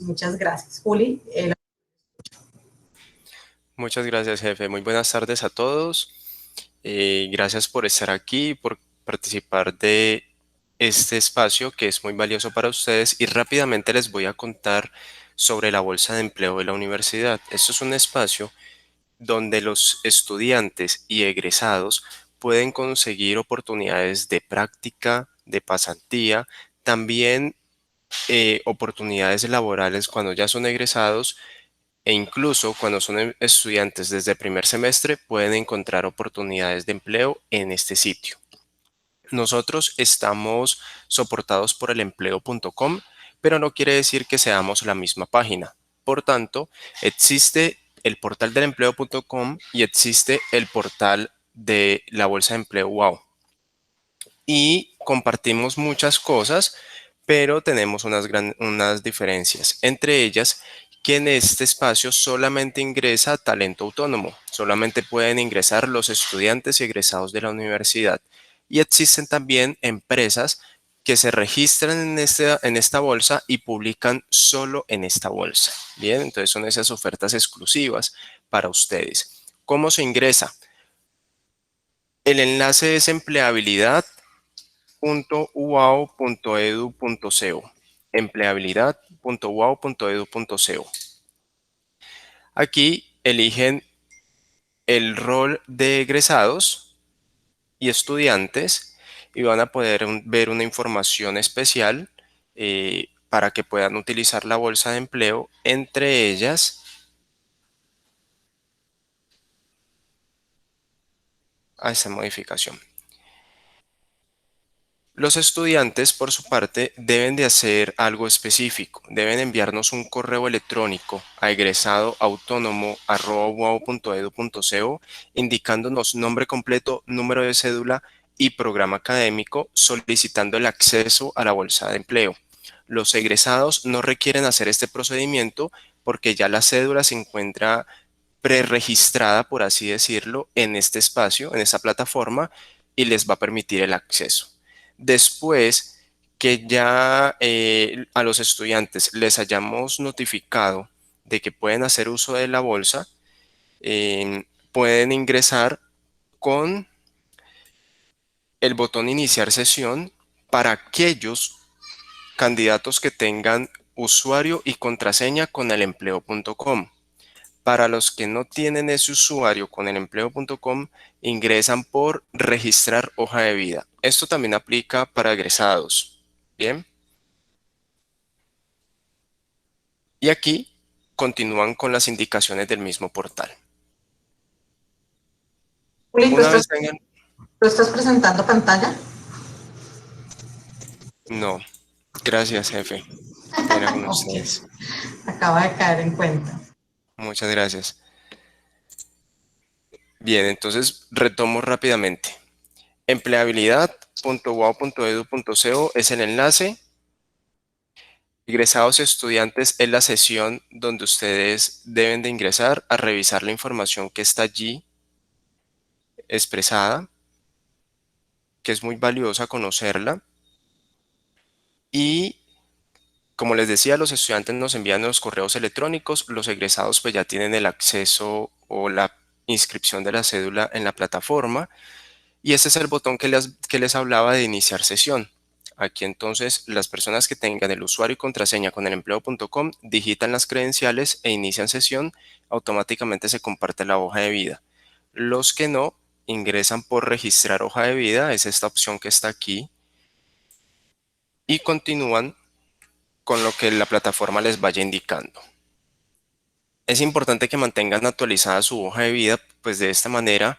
Muchas gracias. Juli. Muchas gracias, jefe. Muy buenas tardes a todos. Gracias por estar aquí, por participar de este espacio que es muy valioso para ustedes y rápidamente les voy a contar sobre la Bolsa de Empleo de la universidad. Esto es un espacio donde los estudiantes y egresados pueden conseguir oportunidades de práctica, de pasantía, también oportunidades laborales cuando ya son egresados e incluso cuando son estudiantes desde primer semestre pueden encontrar oportunidades de empleo en este sitio. Nosotros estamos soportados por elempleo.com, pero no quiere decir que seamos la misma página. Por tanto, existe el portal del empleo.com y existe el portal de la Bolsa de Empleo Wow. Y compartimos muchas cosas, pero tenemos unas diferencias. Entre ellas, que en este espacio solamente ingresa talento autónomo, solamente pueden ingresar los estudiantes y egresados de la universidad. Y existen también empresas que se registran en esta bolsa y publican solo en esta bolsa. Bien, entonces son esas ofertas exclusivas para ustedes. ¿Cómo se ingresa? El enlace es empleabilidad.uau.edu.co. Empleabilidad.uau.edu.co. Aquí eligen el rol de egresados y estudiantes y van a poder ver una información especial para que puedan utilizar la bolsa de empleo, entre ellas a esta modificación. Los estudiantes, por su parte, deben de hacer algo específico. Deben enviarnos un correo electrónico a egresadoautónomo@uau.edu.co indicándonos nombre completo, número de cédula y programa académico solicitando el acceso a la bolsa de empleo. Los egresados no requieren hacer este procedimiento porque ya la cédula se encuentra preregistrada, por así decirlo, en este espacio, en esta plataforma y les va a permitir el acceso. Después que ya a los estudiantes les hayamos notificado de que pueden hacer uso de la bolsa, pueden ingresar con el botón iniciar sesión para aquellos candidatos que tengan usuario y contraseña con elempleo.com. Para los que no tienen ese usuario con elempleo.com, ingresan por registrar hoja de vida. Esto también aplica para egresados. Bien. Y aquí continúan con las indicaciones del mismo portal. Juli, Una vez tengan... ¿tú estás presentando pantalla? No, gracias, jefe. Qué pena con Ok, ustedes. acaba de caer en cuenta. Muchas gracias. Bien, entonces retomo rápidamente. Empleabilidad.uau.edu.co es el enlace. Egresados estudiantes es la sesión donde ustedes deben de ingresar a revisar la información que está allí expresada, que es muy valiosa conocerla. Y como les decía, los estudiantes nos envían los correos electrónicos, los egresados pues ya tienen el acceso o la inscripción de la cédula en la plataforma. Y este es el botón que les hablaba de iniciar sesión. Aquí entonces las personas que tengan el usuario y contraseña con elempleo.com digitan las credenciales e inician sesión, automáticamente se comparte la hoja de vida. Los que no ingresan por registrar hoja de vida, es esta opción que está aquí, y continúan con lo que la plataforma les vaya indicando. Es importante que mantengan actualizada su hoja de vida, pues de esta manera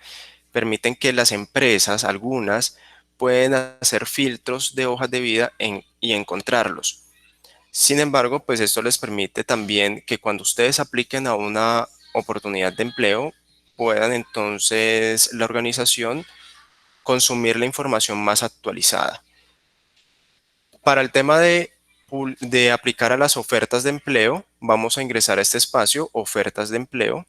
permiten que las empresas, algunas, pueden hacer filtros de hojas de vida y encontrarlos. Sin embargo, pues esto les permite también que cuando ustedes apliquen a una oportunidad de empleo, puedan entonces la organización consumir la información más actualizada. Para el tema de aplicar a las ofertas de empleo, vamos a ingresar a este espacio, ofertas de empleo,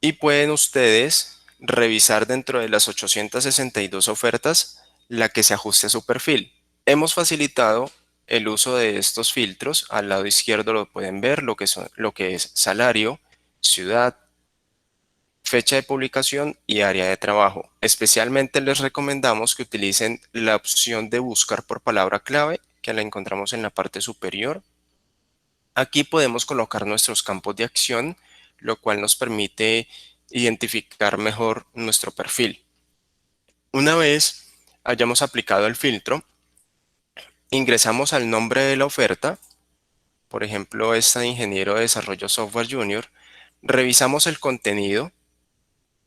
y pueden ustedes revisar dentro de las 862 ofertas la que se ajuste a su perfil. Hemos facilitado el uso de estos filtros. Al lado izquierdo lo pueden ver, lo que es salario, ciudad, fecha de publicación y área de trabajo. Especialmente les recomendamos que utilicen la opción de buscar por palabra clave, que la encontramos en la parte superior. Aquí podemos colocar nuestros campos de acción, lo cual nos permite identificar mejor nuestro perfil. Una vez hayamos aplicado el filtro, ingresamos al nombre de la oferta, por ejemplo, esta de Ingeniero de Desarrollo Software Junior, revisamos el contenido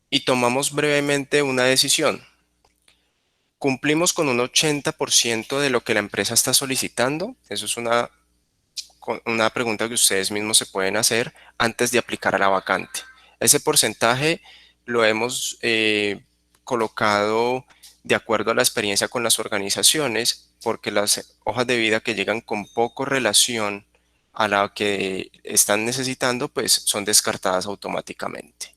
y tomamos brevemente una decisión. ¿Cumplimos con un 80% de lo que la empresa está solicitando? Eso es una pregunta que ustedes mismos se pueden hacer antes de aplicar a la vacante. Ese porcentaje lo hemos colocado de acuerdo a la experiencia con las organizaciones, porque las hojas de vida que llegan con poco relación a la que están necesitando, pues son descartadas automáticamente.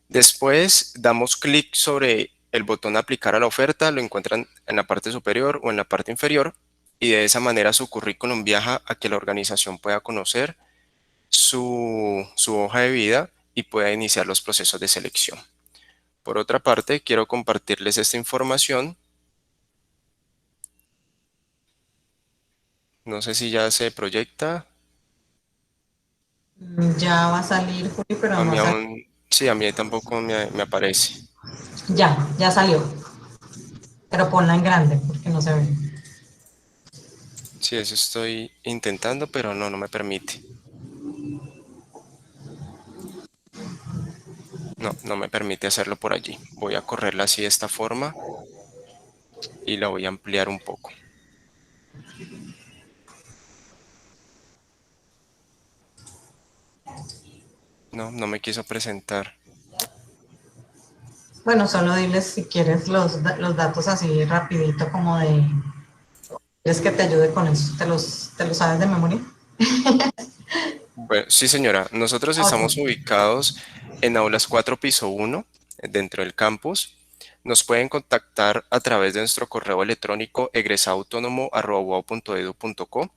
Después damos clic sobre el botón aplicar a la oferta, lo encuentran en la parte superior o en la parte inferior, y de esa manera su currículum viaja a que la organización pueda conocer su hoja de vida y pueda iniciar los procesos de selección. Por otra parte, quiero compartirles esta información. No sé si ya se proyecta. Ya va a salir, Juli, pero A no mí ha salido. aún, sí, a mí tampoco me aparece. Ya salió. Pero ponla en grande porque no se ve. Sí, eso estoy intentando, pero no me permite. No me permite hacerlo por allí. Voy a correrla así de esta forma y la voy a ampliar un poco. No me quiso presentar. Bueno, solo diles si quieres los datos así rapidito como de... ¿Quieres que te ayude con eso? ¿Te los sabes de memoria? Bueno, sí, señora. Nosotros Ok. estamos ubicados en Aulas 4, piso 1, dentro del campus. Nos pueden contactar a través de nuestro correo electrónico egresadoautónomo@uau.edu.co.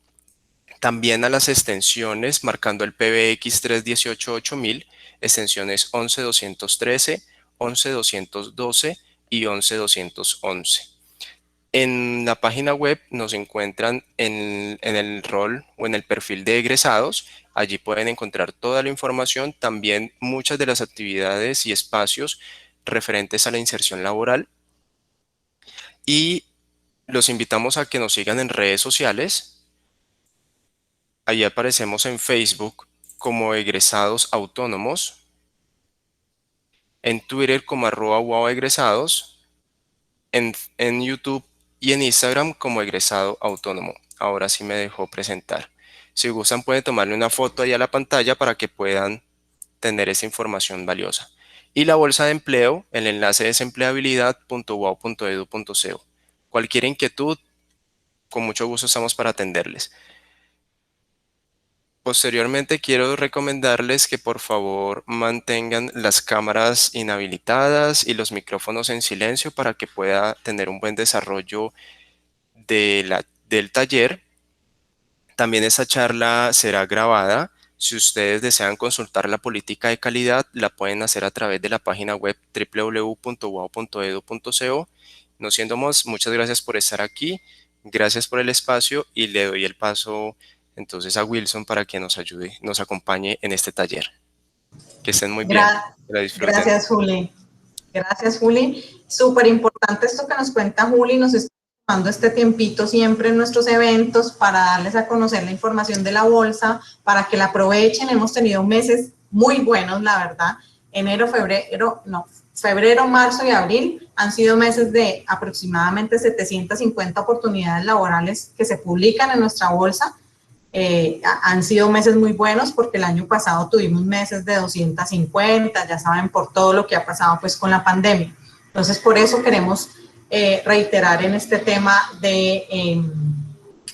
También a las extensiones marcando el PBX 318-8000, extensiones 11213, 11212 y 11211. En la página web nos encuentran en el rol o en el perfil de egresados. Allí pueden encontrar toda la información, también muchas de las actividades y espacios referentes a la inserción laboral. Y los invitamos a que nos sigan en redes sociales. Allí aparecemos en Facebook como Egresados Autónomos, en Twitter como @uauegresados, en YouTube y en Instagram como Egresado Autónomo. Ahora sí me dejó presentar. Si gustan pueden tomarle una foto ahí a la pantalla para que puedan tener esa información valiosa. Y la bolsa de empleo, el enlace de desempleabilidad.uau.edu.co. Cualquier inquietud, con mucho gusto estamos para atenderles. Posteriormente quiero recomendarles que por favor mantengan las cámaras inhabilitadas y los micrófonos en silencio para que pueda tener un buen desarrollo del taller. También esta charla será grabada. Si ustedes desean consultar la política de calidad, la pueden hacer a través de la página web www.uau.edu.co. No siendo más, muchas gracias por estar aquí, gracias por el espacio y le doy el paso entonces a Wilson para que nos ayude, nos acompañe en este taller. Que estén muy bien, que la disfruten. Gracias, Juli. Gracias, Juli. Súper importante esto que nos cuenta Juli. Nos está tomando este tiempito siempre en nuestros eventos para darles a conocer la información de la bolsa, para que la aprovechen. Hemos tenido meses muy buenos, la verdad. Febrero, marzo y abril han sido meses de aproximadamente 750 oportunidades laborales que se publican en nuestra bolsa. Han sido meses muy buenos porque el año pasado tuvimos meses de 250, ya saben, por todo lo que ha pasado pues con la pandemia. Entonces, por eso queremos reiterar en este tema de...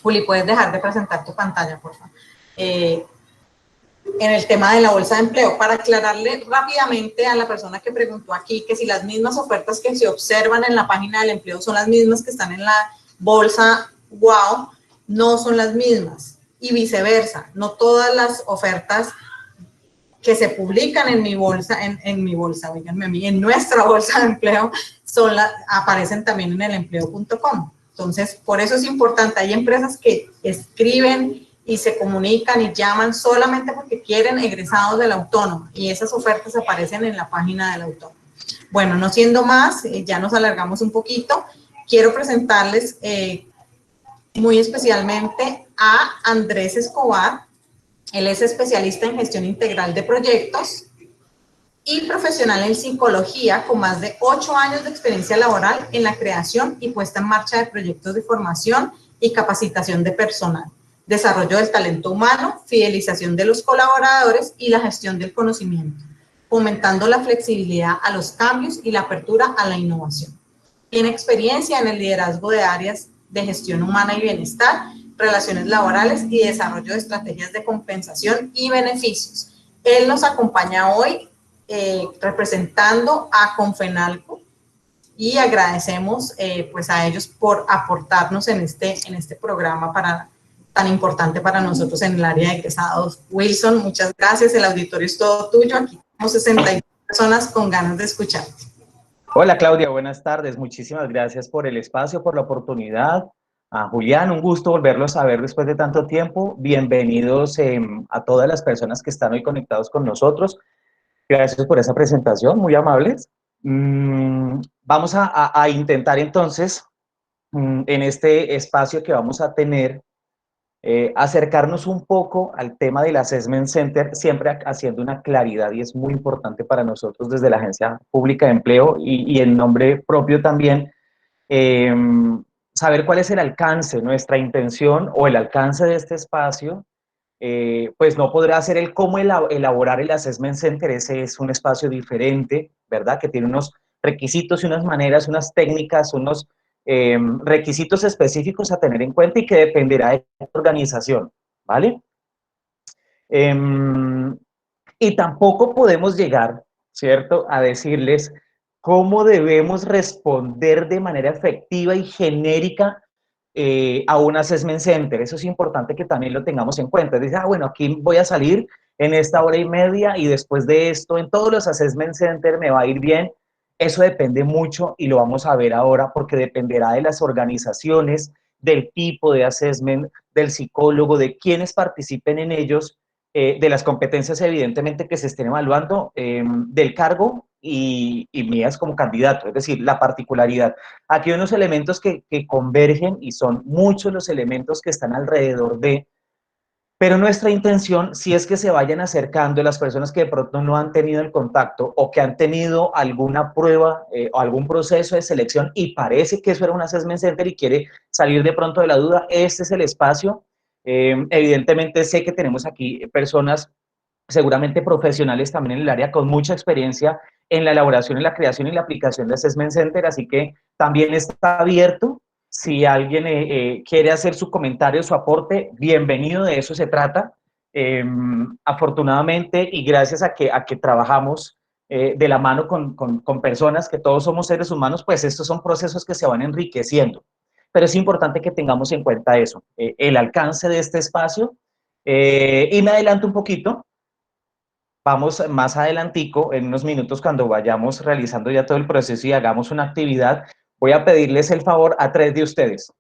Juli, ¿puedes dejar de presentar tu pantalla, por favor? En el tema de la bolsa de empleo, para aclararle rápidamente a la persona que preguntó aquí que si las mismas ofertas que se observan en la página del empleo son las mismas que están en la bolsa UAU, no son las mismas y viceversa. No todas las ofertas que se publican en mi bolsa, oiganme a mí, en nuestra bolsa de empleo, aparecen también en elempleo.com. Entonces, por eso es importante. Hay empresas que escriben y se comunican y llaman solamente porque quieren egresados del autónomo, y esas ofertas aparecen en la página del autónomo. Bueno, no siendo más, ya nos alargamos un poquito. Quiero presentarles muy especialmente a Andrés Escobar. Él es especialista en gestión integral de proyectos y profesional en psicología con más de 8 años de experiencia laboral en la creación y puesta en marcha de proyectos de formación y capacitación de personal, desarrollo del talento humano, fidelización de los colaboradores y la gestión del conocimiento, fomentando la flexibilidad a los cambios y la apertura a la innovación. Tiene experiencia en el liderazgo de áreas de gestión humana y bienestar, relaciones laborales y desarrollo de estrategias de compensación y beneficios. Él nos acompaña hoy representando a Confenalco y agradecemos pues a ellos por aportarnos en este programa tan importante para nosotros en el área de egresados. Wilson, muchas gracias, el auditorio es todo tuyo, aquí tenemos 62 personas con ganas de escucharte. Hola Claudia, buenas tardes, muchísimas gracias por el espacio, por la oportunidad. A Julián, un gusto volverlos a ver después de tanto tiempo. Bienvenidos a todas las personas que están hoy conectados con nosotros. Gracias por esa presentación, muy amables. Vamos a intentar entonces, en este espacio que vamos a tener, acercarnos un poco al tema del Assessment Center, siempre haciendo una claridad, y es muy importante para nosotros desde la Agencia Pública de Empleo y en nombre propio también, saber cuál es el alcance, nuestra intención o el alcance de este espacio. Pues no podrá ser el cómo elaborar el Assessment Center. Ese es un espacio diferente, ¿verdad? Que tiene unos requisitos y unas maneras, unas técnicas, unos requisitos específicos a tener en cuenta y que dependerá de la organización, ¿vale? Y tampoco podemos llegar, ¿cierto?, a decirles cómo debemos responder de manera efectiva y genérica a un assessment center. Eso es importante que también lo tengamos en cuenta. Dice, bueno, aquí voy a salir en esta hora y media y después de esto en todos los assessment centers me va a ir bien. Eso depende mucho y lo vamos a ver ahora porque dependerá de las organizaciones, del tipo de assessment, del psicólogo, de quienes participen en ellos, de las competencias evidentemente que se estén evaluando, del cargo y mías como candidato, es decir, la particularidad. Aquí hay unos elementos que convergen y son muchos los elementos que están alrededor de, pero nuestra intención, si es que se vayan acercando las personas que de pronto no han tenido el contacto o que han tenido alguna prueba o algún proceso de selección y parece que eso era un assessment center y quiere salir de pronto de la duda, este es el espacio. Evidentemente sé que tenemos aquí personas seguramente profesionales también en el área con mucha experiencia en la elaboración, en la creación y la aplicación de Assessment Center, así que también está abierto. Si alguien quiere hacer su comentario, su aporte, bienvenido, de eso se trata. Afortunadamente y gracias a que trabajamos de la mano con personas, que todos somos seres humanos, pues estos son procesos que se van enriqueciendo. Pero es importante que tengamos en cuenta eso, el alcance de este espacio. Y me adelanto un poquito. Vamos más adelantico, en unos minutos, cuando vayamos realizando ya todo el proceso y hagamos una actividad, voy a pedirles el favor a 3 de ustedes,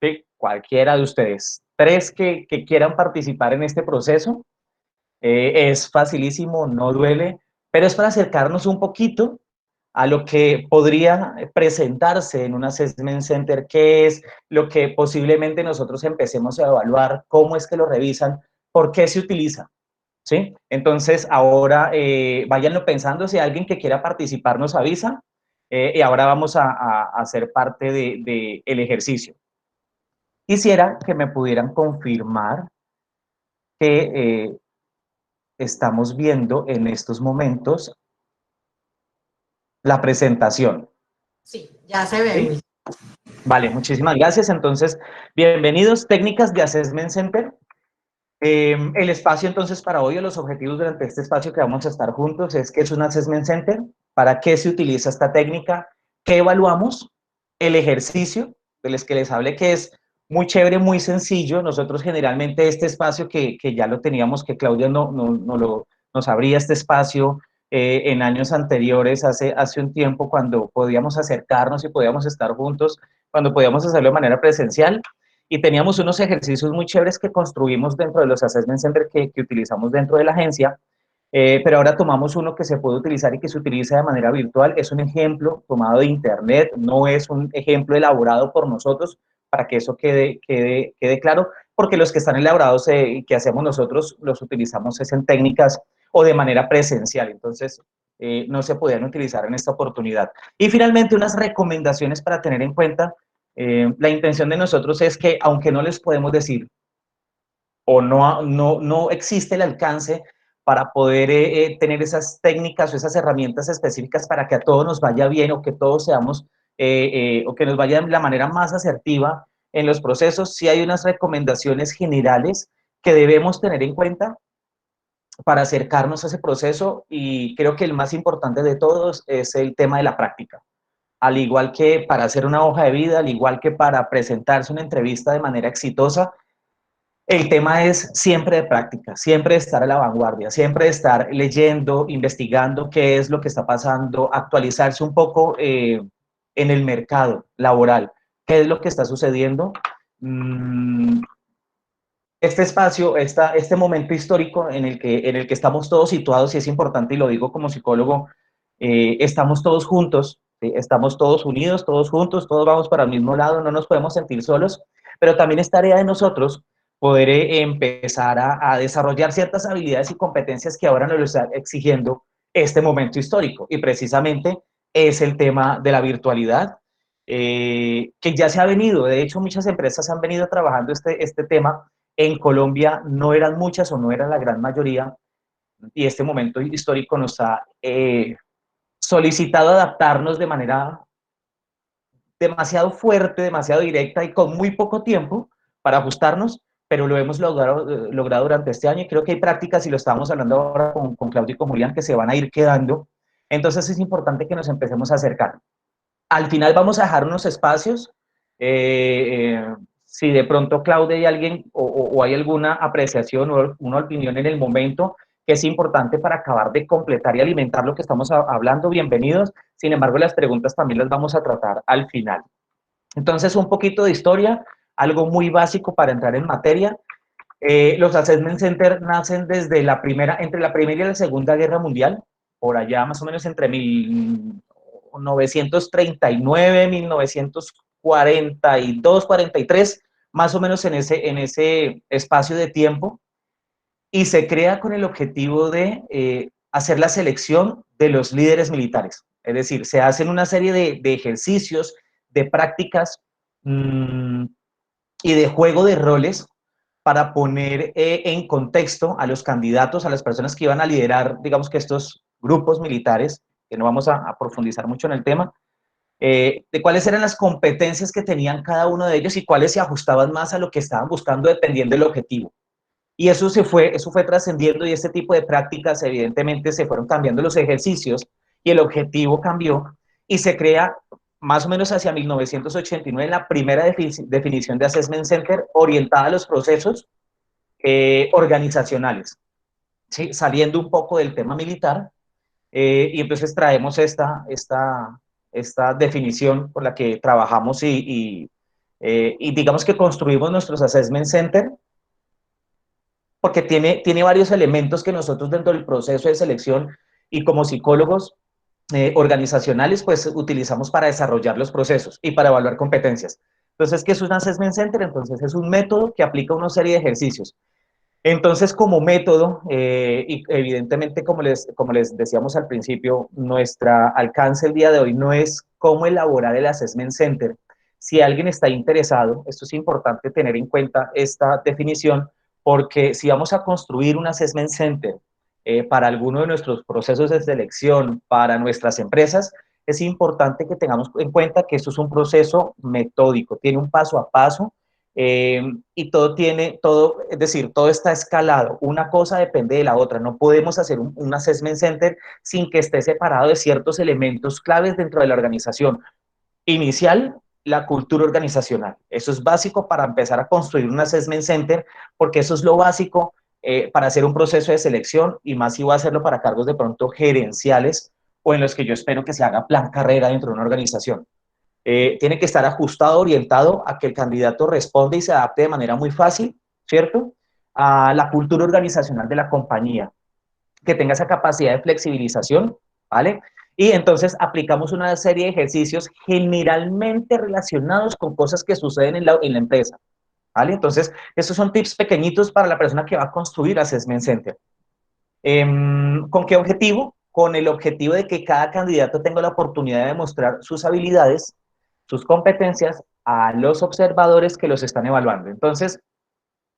¿sí? Cualquiera de ustedes, 3 que quieran participar en este proceso. Es facilísimo, no duele, pero es para acercarnos un poquito a lo que podría presentarse en un assessment center, qué es lo que posiblemente nosotros empecemos a evaluar, cómo es que lo revisan, por qué se utiliza. ¿Sí? Entonces, ahora váyanlo pensando, si alguien que quiera participar nos avisa, y ahora vamos a hacer parte del ejercicio. Quisiera que me pudieran confirmar que estamos viendo en estos momentos la presentación. Sí, ya se ve. ¿Sí? Vale, muchísimas gracias. Entonces, bienvenidos, técnicas de Assessment Center. El espacio entonces para hoy, o los objetivos durante este espacio que vamos a estar juntos, es qué es un Assessment Center, para qué se utiliza esta técnica, qué evaluamos, el ejercicio, de los que les hablé, que es muy chévere, muy sencillo. Nosotros generalmente este espacio que ya lo teníamos, que Claudia nos abría este espacio en años anteriores, hace un tiempo, cuando podíamos acercarnos y podíamos estar juntos, cuando podíamos hacerlo de manera presencial. Y teníamos unos ejercicios muy chéveres que construimos dentro de los assessment centers que utilizamos dentro de la agencia. Pero ahora tomamos uno que se puede utilizar y que se utiliza de manera virtual. Es un ejemplo tomado de internet, no es un ejemplo elaborado por nosotros, para que eso quede claro, porque los que están elaborados y que hacemos nosotros los utilizamos es en técnicas o de manera presencial, entonces no se podían utilizar en esta oportunidad. Y finalmente, unas recomendaciones para tener en cuenta. La intención de nosotros es que, aunque no les podemos decir o no existe el alcance para poder tener esas técnicas o esas herramientas específicas para que a todos nos vaya bien o que todos seamos, o que nos vaya de la manera más asertiva en los procesos, sí hay unas recomendaciones generales que debemos tener en cuenta para acercarnos a ese proceso, y creo que el más importante de todos es el tema de la práctica. Al igual que para hacer una hoja de vida, al igual que para presentarse una entrevista de manera exitosa, el tema es siempre de práctica, siempre de estar a la vanguardia, siempre de estar leyendo, investigando qué es lo que está pasando, actualizarse un poco en el mercado laboral, qué es lo que está sucediendo. Este espacio, este momento histórico en el que estamos todos situados, y es importante, y lo digo como psicólogo, estamos todos juntos, ¿sí? Estamos todos unidos, todos juntos, todos vamos para el mismo lado, no nos podemos sentir solos, pero también es tarea de nosotros poder empezar a desarrollar ciertas habilidades y competencias que ahora nos lo está exigiendo este momento histórico, y precisamente es el tema de la virtualidad, que ya se ha venido, de hecho muchas empresas han venido trabajando este tema. En Colombia no eran muchas o no eran la gran mayoría, y este momento histórico nos ha solicitado adaptarnos de manera demasiado fuerte, demasiado directa y con muy poco tiempo para ajustarnos, pero lo hemos logrado durante este año, y creo que hay prácticas, y lo estábamos hablando ahora con Claudio y con Julián, que se van a ir quedando. Entonces es importante que nos empecemos a acercar. Al final vamos a dejar unos espacios. Si de pronto, Claudia, hay alguien o hay alguna apreciación o una opinión en el momento que es importante para acabar de completar y alimentar lo que estamos hablando, bienvenidos. Sin embargo, las preguntas también las vamos a tratar al final. Entonces, un poquito de historia, algo muy básico para entrar en materia. Los Assessment Center nacen entre la Primera y la Segunda Guerra Mundial, por allá más o menos entre 1939, 1942, 43, más o menos en ese espacio de tiempo, y se crea con el objetivo de hacer la selección de los líderes militares. Es decir, se hacen una serie de ejercicios, de prácticas y de juego de roles para poner en contexto a los candidatos, a las personas que iban a liderar, digamos que estos grupos militares, que no vamos a profundizar mucho en el tema, de cuáles eran las competencias que tenían cada uno de ellos y cuáles se ajustaban más a lo que estaban buscando dependiendo del objetivo. Y eso fue trascendiendo, y este tipo de prácticas evidentemente se fueron cambiando los ejercicios y el objetivo cambió, y se crea más o menos hacia 1989 la primera definición de Assessment Center orientada a los procesos organizacionales, ¿sí? Saliendo un poco del tema militar, y entonces traemos esta definición por la que trabajamos y digamos que construimos nuestros Assessment Center, porque tiene varios elementos que nosotros dentro del proceso de selección y como psicólogos organizacionales, pues utilizamos para desarrollar los procesos y para evaluar competencias. Entonces, ¿qué es un Assessment Center? Entonces, es un método que aplica una serie de ejercicios. Entonces, como método, y evidentemente, como les decíamos al principio, nuestro alcance el día de hoy no es cómo elaborar el Assessment Center. Si alguien está interesado, esto es importante tener en cuenta esta definición, porque si vamos a construir un Assessment Center para alguno de nuestros procesos de selección, para nuestras empresas, es importante que tengamos en cuenta que esto es un proceso metódico, tiene un paso a paso, y es decir, todo está escalado. Una cosa depende de la otra. No podemos hacer un Assessment Center sin que esté separado de ciertos elementos claves dentro de la organización. Inicial, la cultura organizacional. Eso es básico para empezar a construir un assessment center, porque eso es lo básico para hacer un proceso de selección, y más si voy a hacerlo para cargos de pronto gerenciales o en los que yo espero que se haga plan carrera dentro de una organización. Tiene que estar ajustado, orientado a que el candidato responda y se adapte de manera muy fácil, ¿cierto?, a la cultura organizacional de la compañía, que tenga esa capacidad de flexibilización, ¿vale? Y entonces aplicamos una serie de ejercicios generalmente relacionados con cosas que suceden en la empresa, ¿vale? Entonces, estos son tips pequeñitos para la persona que va a construir Assessment Center. ¿Con qué objetivo? Con el objetivo de que cada candidato tenga la oportunidad de demostrar sus habilidades, sus competencias a los observadores que los están evaluando. Entonces,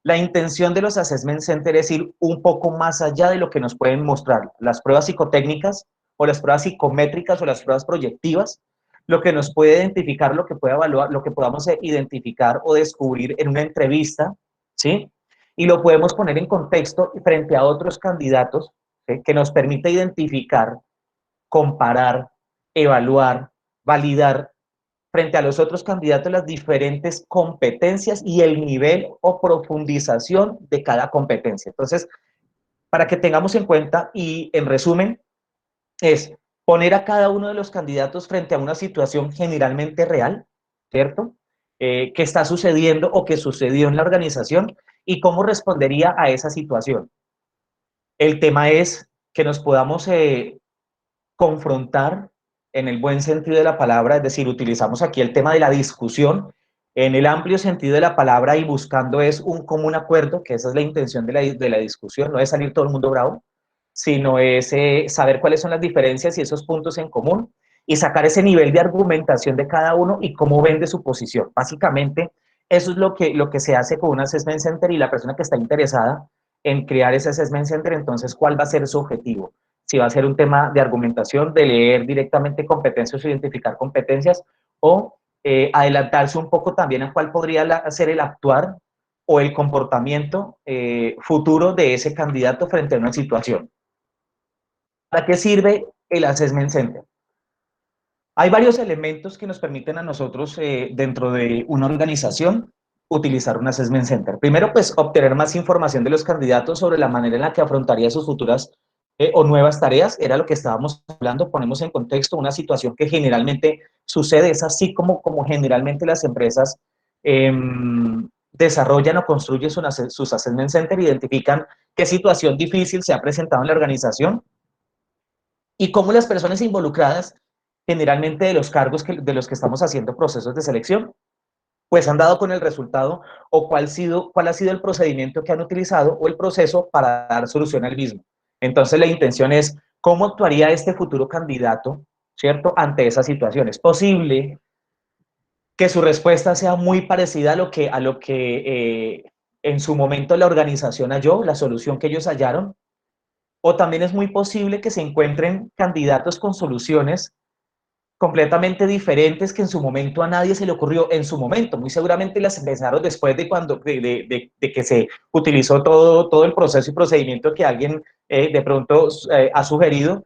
la intención de los Assessment Center es ir un poco más allá de lo que nos pueden mostrar las pruebas psicotécnicas o las pruebas psicométricas o las pruebas proyectivas, lo que nos puede identificar, lo que puede evaluar, lo que podamos identificar o descubrir en una entrevista, ¿sí? Y lo podemos poner en contexto frente a otros candidatos, ¿sí?, que nos permite identificar, comparar, evaluar, validar frente a los otros candidatos las diferentes competencias y el nivel o profundización de cada competencia. Entonces, para que tengamos en cuenta y en resumen, es poner a cada uno de los candidatos frente a una situación generalmente real, ¿cierto?, que está sucediendo o que sucedió en la organización y cómo respondería a esa situación. El tema es que nos podamos confrontar en el buen sentido de la palabra, es decir, utilizamos aquí el tema de la discusión en el amplio sentido de la palabra y buscando es un común acuerdo, que esa es la intención de la discusión, no es salir todo el mundo bravo, sino es saber cuáles son las diferencias y esos puntos en común y sacar ese nivel de argumentación de cada uno y cómo vende su posición. Básicamente, eso es lo que se hace con un assessment center y la persona que está interesada en crear ese assessment center, entonces, ¿cuál va a ser su objetivo? Si va a ser un tema de argumentación, de leer directamente competencias o identificar competencias, o adelantarse un poco también a cuál podría ser el actuar o el comportamiento futuro de ese candidato frente a una situación. ¿Para qué sirve el Assessment Center? Hay varios elementos que nos permiten a nosotros, dentro de una organización, utilizar un Assessment Center. Primero, pues, obtener más información de los candidatos sobre la manera en la que afrontaría sus futuras o nuevas tareas. Era lo que estábamos hablando, ponemos en contexto una situación que generalmente sucede, es así como generalmente las empresas desarrollan o construyen sus Assessment Center, identifican qué situación difícil se ha presentado en la organización y cómo las personas involucradas, generalmente de los cargos de los que estamos haciendo procesos de selección, pues han dado con el resultado o cuál ha sido el procedimiento que han utilizado o el proceso para dar solución al mismo. Entonces la intención es cómo actuaría este futuro candidato, ¿cierto?, ante esa situación. Es posible que su respuesta sea muy parecida a lo que en su momento la organización halló, la solución que ellos hallaron, o también es muy posible que se encuentren candidatos con soluciones completamente diferentes que en su momento a nadie se le ocurrió. En su momento, muy seguramente las empezaron después de que se utilizó todo el proceso y procedimiento que alguien de pronto ha sugerido.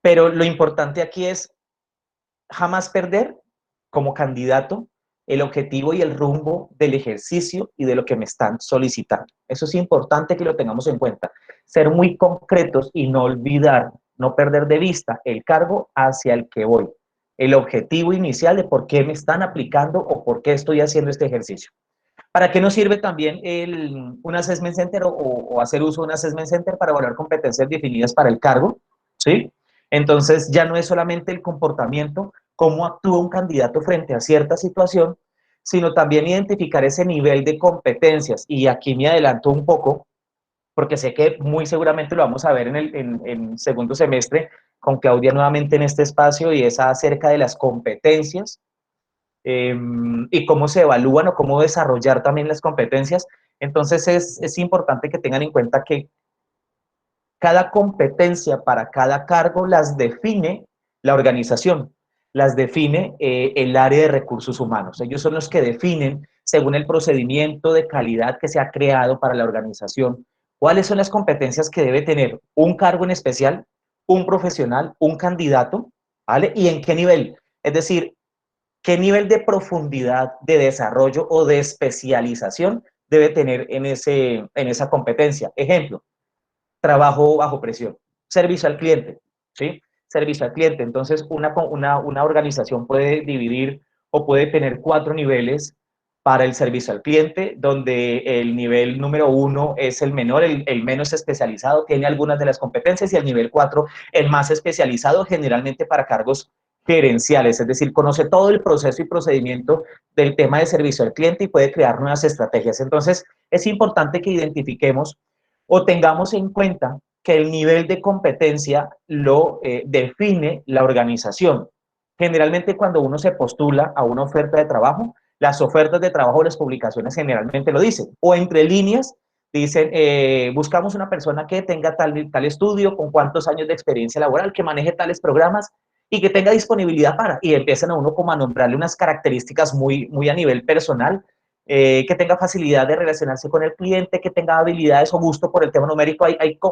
Pero lo importante aquí es jamás perder como candidato el objetivo y el rumbo del ejercicio y de lo que me están solicitando. Eso es importante que lo tengamos en cuenta. Ser muy concretos y no olvidar, no perder de vista el cargo hacia el que voy, el objetivo inicial de por qué me están aplicando o por qué estoy haciendo este ejercicio. ¿Para qué nos sirve también un Assessment Center o hacer uso de un Assessment Center? Para evaluar competencias definidas para el cargo, ¿sí? Entonces, ya no es solamente el comportamiento, cómo actúa un candidato frente a cierta situación, sino también identificar ese nivel de competencias. Y aquí me adelanto un poco, porque sé que muy seguramente lo vamos a ver en segundo semestre con Claudia nuevamente en este espacio, y es acerca de las competencias y cómo se evalúan o cómo desarrollar también las competencias. Entonces es importante que tengan en cuenta que cada competencia para cada cargo las define la organización, las define el área de recursos humanos. Ellos son los que definen, según el procedimiento de calidad que se ha creado para la organización, cuáles son las competencias que debe tener un cargo en especial, un profesional, un candidato, ¿vale? Y en qué nivel. Es decir, qué nivel de profundidad, de desarrollo o de especialización debe tener en esa competencia. Ejemplo, trabajo bajo presión, servicio al cliente, ¿sí? Servicio al cliente. Entonces, una organización puede dividir o puede tener 4 niveles para el servicio al cliente, donde el nivel número 1 es el menor, el menos especializado, tiene algunas de las competencias, y el nivel 4, el más especializado, generalmente para cargos gerenciales, es decir, conoce todo el proceso y procedimiento del tema de servicio al cliente y puede crear nuevas estrategias. Entonces, es importante que identifiquemos o tengamos en cuenta que el nivel de competencia lo define la organización. Generalmente cuando uno se postula a una oferta de trabajo, las ofertas de trabajo, las publicaciones generalmente lo dicen, o entre líneas dicen, buscamos una persona que tenga tal estudio, con cuántos años de experiencia laboral, que maneje tales programas y que tenga disponibilidad para, y empiezan a uno como a nombrarle unas características muy a nivel personal, que tenga facilidad de relacionarse con el cliente, que tenga habilidades o gusto por el tema numérico.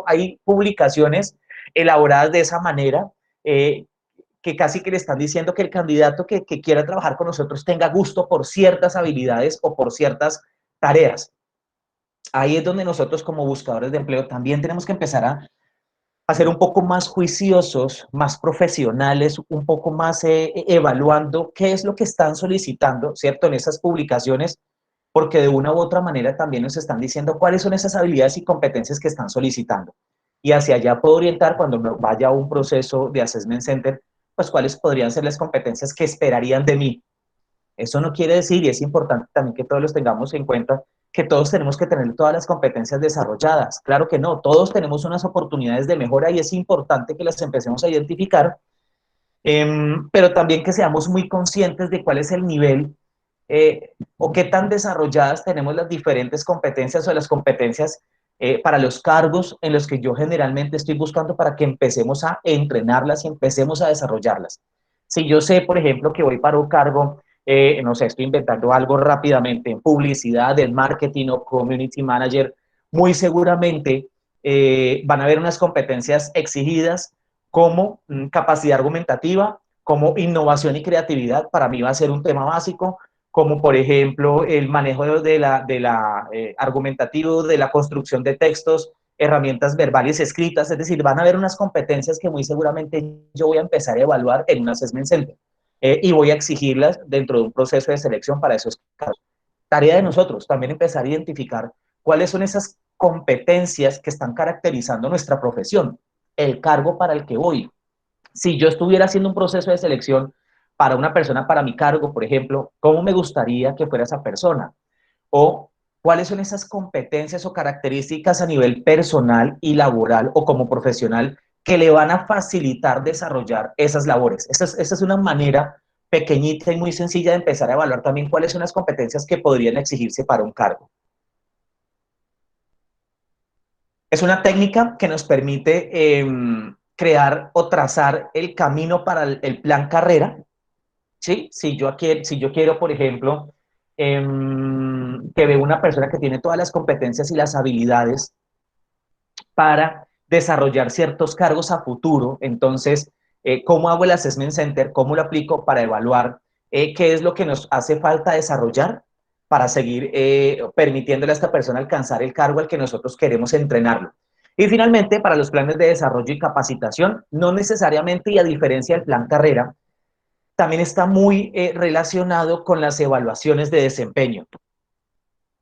Hay publicaciones elaboradas de esa manera, que casi que le están diciendo que el candidato que quiera trabajar con nosotros tenga gusto por ciertas habilidades o por ciertas tareas. Ahí es donde nosotros como buscadores de empleo también tenemos que empezar a ser un poco más juiciosos, más profesionales, un poco más evaluando qué es lo que están solicitando, ¿cierto? En esas publicaciones, porque de una u otra manera también nos están diciendo cuáles son esas habilidades y competencias que están solicitando. Y hacia allá puedo orientar cuando vaya a un proceso de Assessment Center, pues cuáles podrían ser las competencias que esperarían de mí. Eso no quiere decir, y es importante también que todos los tengamos en cuenta, que todos tenemos que tener todas las competencias desarrolladas. Claro que no, todos tenemos unas oportunidades de mejora y es importante que las empecemos a identificar, pero también que seamos muy conscientes de cuál es el nivel o qué tan desarrolladas tenemos las diferentes competencias o las competencias para los cargos en los que yo generalmente estoy buscando, para que empecemos a entrenarlas y empecemos a desarrollarlas. Si yo sé, por ejemplo, que voy para un cargo, no sé, estoy inventando algo rápidamente, en publicidad, en marketing o community manager, muy seguramente van a haber unas competencias exigidas como capacidad argumentativa, como innovación y creatividad. Para mí va a ser un tema básico, como por ejemplo el manejo de la argumentativo, de la construcción de textos, herramientas verbales escritas. Es decir, van a haber unas competencias que muy seguramente yo voy a empezar a evaluar en un assessment center, y voy a exigirlas dentro de un proceso de selección para esos casos. Tarea de nosotros también empezar a identificar cuáles son esas competencias que están caracterizando nuestra profesión, el cargo para el que voy. Si yo estuviera haciendo un proceso de selección para una persona para mi cargo, por ejemplo, ¿cómo me gustaría que fuera esa persona? O cuáles son esas competencias o características a nivel personal y laboral o como profesional que le van a facilitar desarrollar esas labores. Esa es una manera pequeñita y muy sencilla de empezar a evaluar también cuáles son las competencias que podrían exigirse para un cargo. Es una técnica que nos permite crear o trazar el camino para el plan carrera, ¿sí? Si yo quiero, por ejemplo, que veo una persona que tiene todas las competencias y las habilidades para desarrollar ciertos cargos a futuro, entonces, ¿cómo hago el Assessment Center? ¿Cómo lo aplico para evaluar qué es lo que nos hace falta desarrollar para seguir permitiéndole a esta persona alcanzar el cargo al que nosotros queremos entrenarlo? Y finalmente, para los planes de desarrollo y capacitación, no necesariamente, y a diferencia del plan carrera, también está muy relacionado con las evaluaciones de desempeño.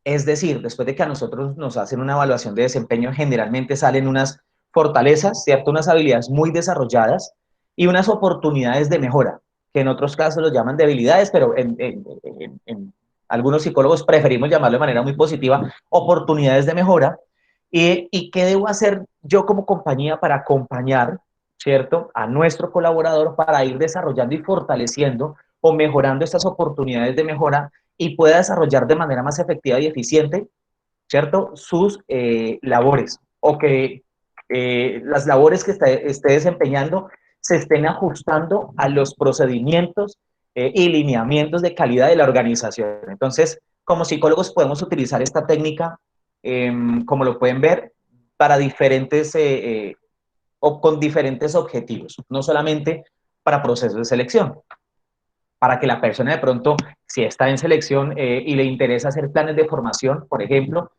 Es decir, después de que a nosotros nos hacen una evaluación de desempeño, generalmente salen unas fortalezas, ¿cierto? Unas habilidades muy desarrolladas y unas oportunidades de mejora, que en otros casos los llaman debilidades, pero en algunos psicólogos preferimos llamarlo de manera muy positiva, oportunidades de mejora. ¿Y qué debo hacer yo como compañía para acompañar, ¿cierto?, a nuestro colaborador para ir desarrollando y fortaleciendo o mejorando estas oportunidades de mejora y pueda desarrollar de manera más efectiva y eficiente, ¿cierto?, sus labores, o que las labores que esté desempeñando se estén ajustando a los procedimientos y lineamientos de calidad de la organización. Entonces, como psicólogos podemos utilizar esta técnica, como lo pueden ver, para diferentes o con diferentes objetivos, no solamente para procesos de selección. para que la persona de pronto, si está en selección y le interesa hacer planes de formación, por ejemplo,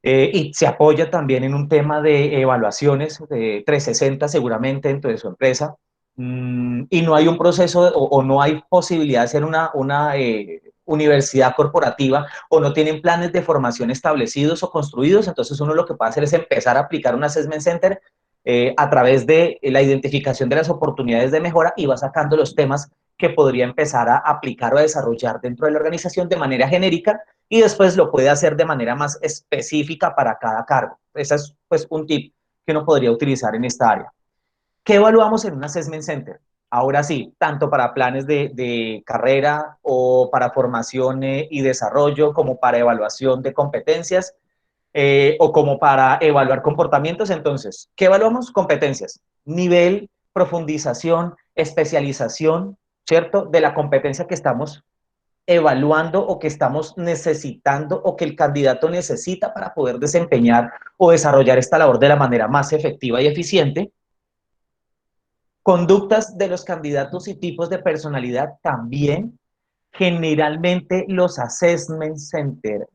y se apoya también en un tema de evaluaciones de 360 seguramente dentro de su empresa, y no hay un proceso o no hay posibilidad de hacer una universidad corporativa o no tienen planes de formación establecidos o construidos, entonces uno lo que puede hacer es empezar a aplicar un assessment center a través de la identificación de las oportunidades de mejora y va sacando los temas que podría empezar a aplicar o a desarrollar dentro de la organización de manera genérica y después lo puede hacer de manera más específica para cada cargo. Ese es pues un tip que uno podría utilizar en esta área. ¿Qué evaluamos en un assessment center? Ahora sí, tanto para planes de carrera o para formación y desarrollo, como para evaluación de competencias o como para evaluar comportamientos. Entonces, ¿qué evaluamos? Competencias, nivel, profundización, especialización, ¿cierto? De la competencia que estamos evaluando o que estamos necesitando o que el candidato necesita para poder desempeñar o desarrollar esta labor de la manera más efectiva y eficiente. Conductas de los candidatos y tipos de personalidad también. Generalmente los assessment center,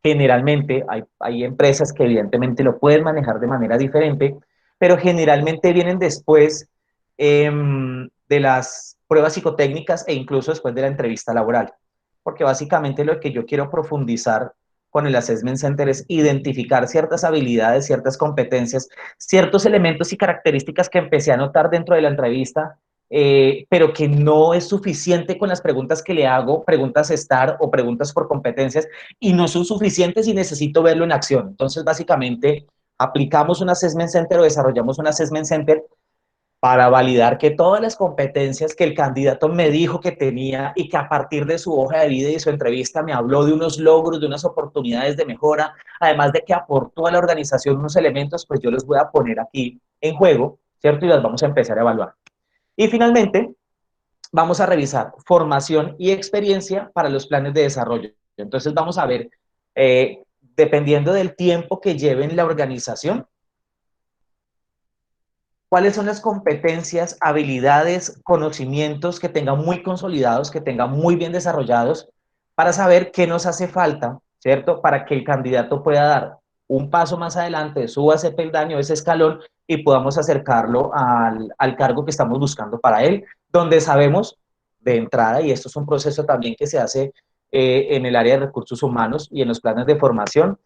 generalmente hay empresas que evidentemente lo pueden manejar de manera diferente, pero generalmente vienen después de las pruebas psicotécnicas e incluso después de la entrevista laboral. Porque básicamente lo que yo quiero profundizar con el Assessment Center es identificar ciertas habilidades, ciertas competencias, ciertos elementos y características que empecé a notar dentro de la entrevista, pero que no es suficiente con las preguntas que le hago, preguntas STAR o preguntas por competencias, y no son suficientes y necesito verlo en acción. Entonces, básicamente, aplicamos un Assessment Center o desarrollamos un Assessment Center para validar que todas las competencias que el candidato me dijo que tenía y que a partir de su hoja de vida y su entrevista me habló de unos logros, de unas oportunidades de mejora, además de que aportó a la organización unos elementos, pues yo los voy a poner aquí en juego, ¿cierto? Y las vamos a empezar a evaluar. Y finalmente, vamos a revisar formación y experiencia para los planes de desarrollo. Entonces vamos a ver, dependiendo del tiempo que lleve en la organización, cuáles son las competencias, habilidades, conocimientos que tengan muy consolidados, que tengan muy bien desarrollados, para saber qué nos hace falta, ¿cierto? Para que el candidato pueda dar un paso más adelante, suba ese peldaño, ese escalón, y podamos acercarlo al cargo que estamos buscando para él, donde sabemos de entrada, y esto es un proceso también que se hace en el área de recursos humanos y en los planes de formación,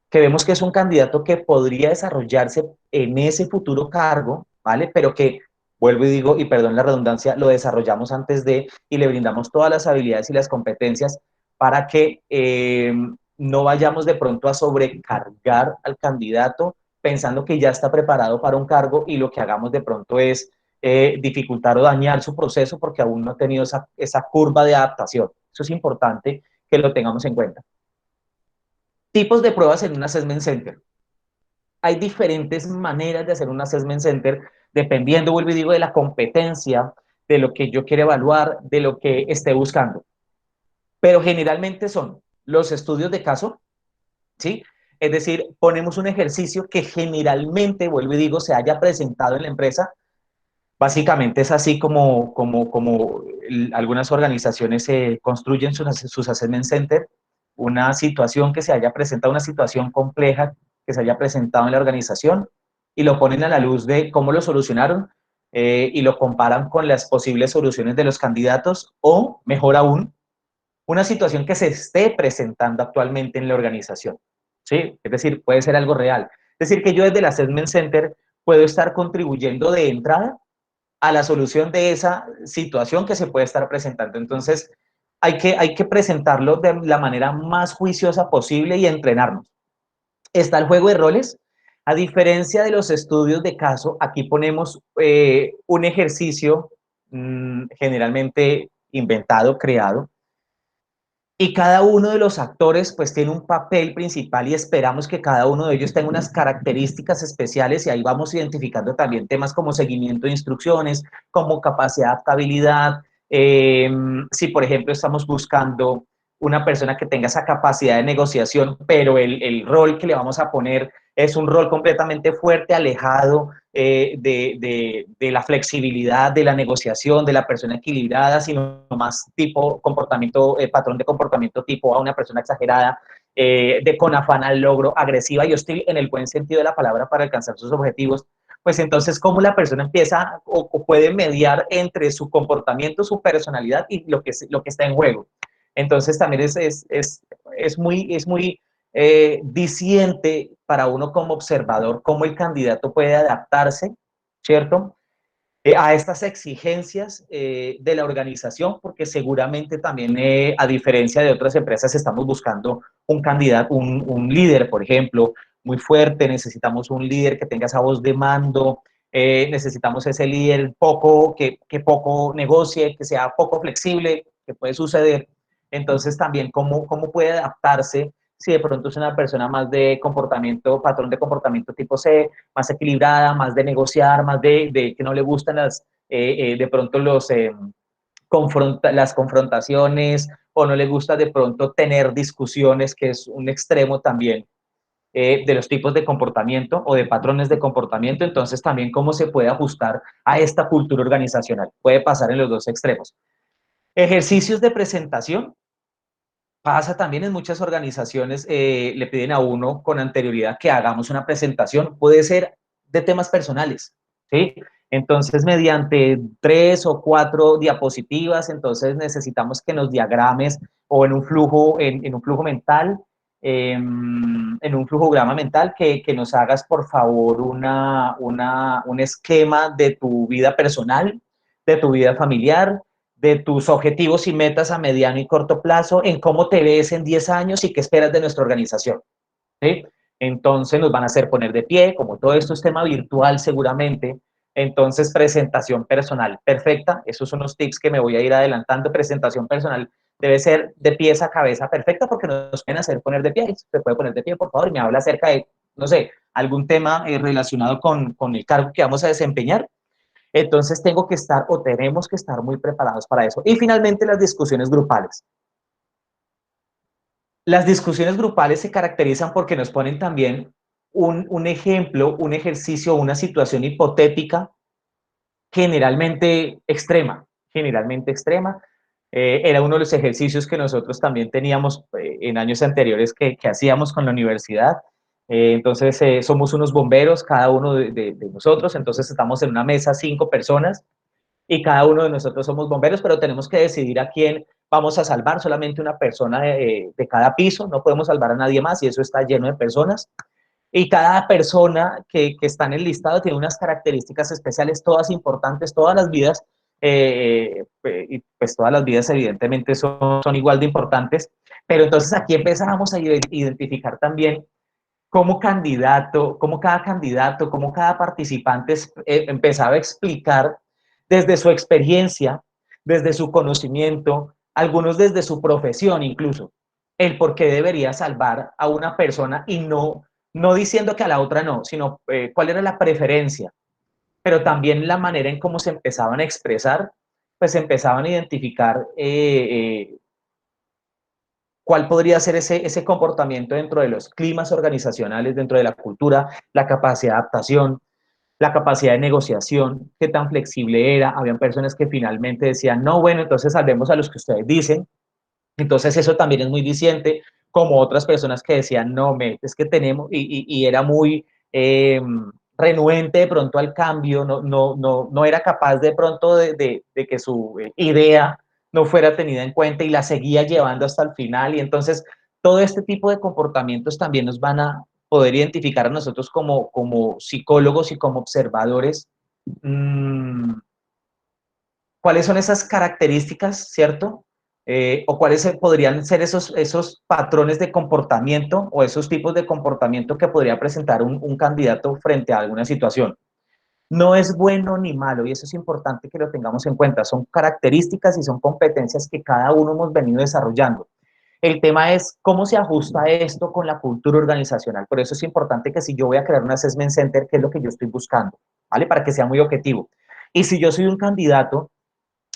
que vemos que es un candidato que podría desarrollarse en ese futuro cargo, ¿vale? Pero que, vuelvo y digo, y perdón la redundancia, lo desarrollamos antes de y le brindamos todas las habilidades y las competencias para que no vayamos de pronto a sobrecargar al candidato pensando que ya está preparado para un cargo y lo que hagamos de pronto es dificultar o dañar su proceso porque aún no ha tenido esa curva de adaptación. Eso es importante que lo tengamos en cuenta. Tipos de pruebas en un assessment center. Hay diferentes maneras de hacer un assessment center dependiendo, vuelvo y digo, de la competencia, de lo que yo quiero evaluar, de lo que esté buscando. Pero generalmente son los estudios de caso, ¿sí? Es decir, ponemos un ejercicio que generalmente, vuelvo y digo, se haya presentado en la empresa. Básicamente es así como algunas organizaciones construyen sus assessment center, una situación que se haya presentado, una situación compleja que se haya presentado en la organización y lo ponen a la luz de cómo lo solucionaron y lo comparan con las posibles soluciones de los candidatos o, mejor aún, una situación que se esté presentando actualmente en la organización, ¿sí? Es decir, puede ser algo real. Es decir, que yo desde el Assessment Center puedo estar contribuyendo de entrada a la solución de esa situación que se puede estar presentando. Entonces, hay que presentarlo de la manera más juiciosa posible y entrenarnos. Está el juego de roles. A diferencia de los estudios de caso, aquí ponemos un ejercicio generalmente inventado, creado, y cada uno de los actores pues tiene un papel principal y esperamos que cada uno de ellos tenga unas características especiales y ahí vamos identificando también temas como seguimiento de instrucciones, como capacidad de adaptabilidad, si por ejemplo estamos buscando una persona que tenga esa capacidad de negociación, pero el rol que le vamos a poner es un rol completamente fuerte, alejado de la flexibilidad, de la negociación, de la persona equilibrada, sino más tipo comportamiento, patrón de comportamiento tipo a una persona exagerada, con afán al logro, agresiva y hostil en el buen sentido de la palabra para alcanzar sus objetivos. Pues entonces, ¿cómo la persona empieza o puede mediar entre su comportamiento, su personalidad y lo que está en juego? Entonces, también es muy diciente para uno como observador cómo el candidato puede adaptarse, ¿cierto? A estas exigencias de la organización, porque seguramente también, a diferencia de otras empresas, estamos buscando un candidato, un líder, por ejemplo, muy fuerte, necesitamos un líder que tenga esa voz de mando, necesitamos ese líder que poco negocie, que sea poco flexible, que puede suceder. Entonces también cómo puede adaptarse si de pronto es una persona más de comportamiento, patrón de comportamiento tipo C, más equilibrada, más de negociar, más de que no le gustan de pronto las confrontaciones, o no le gusta de pronto tener discusiones, que es un extremo también de los tipos de comportamiento o de patrones de comportamiento. Entonces también cómo se puede ajustar a esta cultura organizacional. Puede pasar en los dos extremos. Ejercicios de presentación. Pasa también en muchas organizaciones, le piden a uno con anterioridad que hagamos una presentación, puede ser de temas personales, ¿sí? Entonces, mediante 3 o 4 diapositivas, entonces necesitamos que nos diagrames o en un flujo, en un flujo mental, en un flujograma mental, que nos hagas, por favor, un esquema de tu vida personal, de tu vida familiar, de tus objetivos y metas a mediano y corto plazo, en cómo te ves en 10 años y qué esperas de nuestra organización, ¿sí? Entonces nos van a hacer poner de pie, como todo esto es tema virtual seguramente, entonces presentación personal perfecta, esos son los tips que me voy a ir adelantando. Presentación personal debe ser de pies a cabeza perfecta, porque nos pueden hacer poner de pie. Se puede poner de pie, por favor, y me habla acerca de, no sé, algún tema relacionado con el cargo que vamos a desempeñar. Entonces tengo que estar o tenemos que estar muy preparados para eso. Y finalmente, las discusiones grupales. Las discusiones grupales se caracterizan porque nos ponen también un ejemplo, un ejercicio, una situación hipotética generalmente extrema, generalmente extrema. Era uno de los ejercicios que nosotros también teníamos en años anteriores que hacíamos con la universidad. Entonces, somos unos bomberos, cada uno de nosotros, entonces estamos en una mesa 5 personas y cada uno de nosotros somos bomberos, pero tenemos que decidir a quién vamos a salvar, solamente una persona de cada piso, no podemos salvar a nadie más y eso está lleno de personas. Y cada persona que está en el listado tiene unas características especiales, todas importantes, todas las vidas, y pues todas las vidas evidentemente son igual de importantes, pero entonces aquí empezamos a identificar también cómo cada candidato, cómo cada participante empezaba a explicar desde su experiencia, desde su conocimiento, algunos desde su profesión incluso, el por qué debería salvar a una persona y no diciendo que a la otra no, sino cuál era la preferencia, pero también la manera en cómo se empezaban a expresar, pues empezaban a identificar cuál podría ser ese comportamiento dentro de los climas organizacionales, dentro de la cultura, la capacidad de adaptación, la capacidad de negociación, qué tan flexible era. Habían personas que finalmente decían, no, bueno, entonces salvemos a los que ustedes dicen. Entonces eso también es muy diciente, como otras personas que decían, no, es que tenemos, y era muy renuente de pronto al cambio, no era capaz de pronto de que su idea no fuera tenida en cuenta y la seguía llevando hasta el final. Y entonces todo este tipo de comportamientos también nos van a poder identificar a nosotros como psicólogos y como observadores. ¿Cuáles son esas características, cierto? O cuáles podrían ser esos patrones de comportamiento o esos tipos de comportamiento que podría presentar un candidato frente a alguna situación. No es bueno ni malo, y eso es importante que lo tengamos en cuenta. Son características y son competencias que cada uno hemos venido desarrollando. El tema es cómo se ajusta esto con la cultura organizacional. Por eso es importante que si yo voy a crear un assessment center, ¿qué es lo que yo estoy buscando? ¿Vale? Para que sea muy objetivo. Y si yo soy un candidato,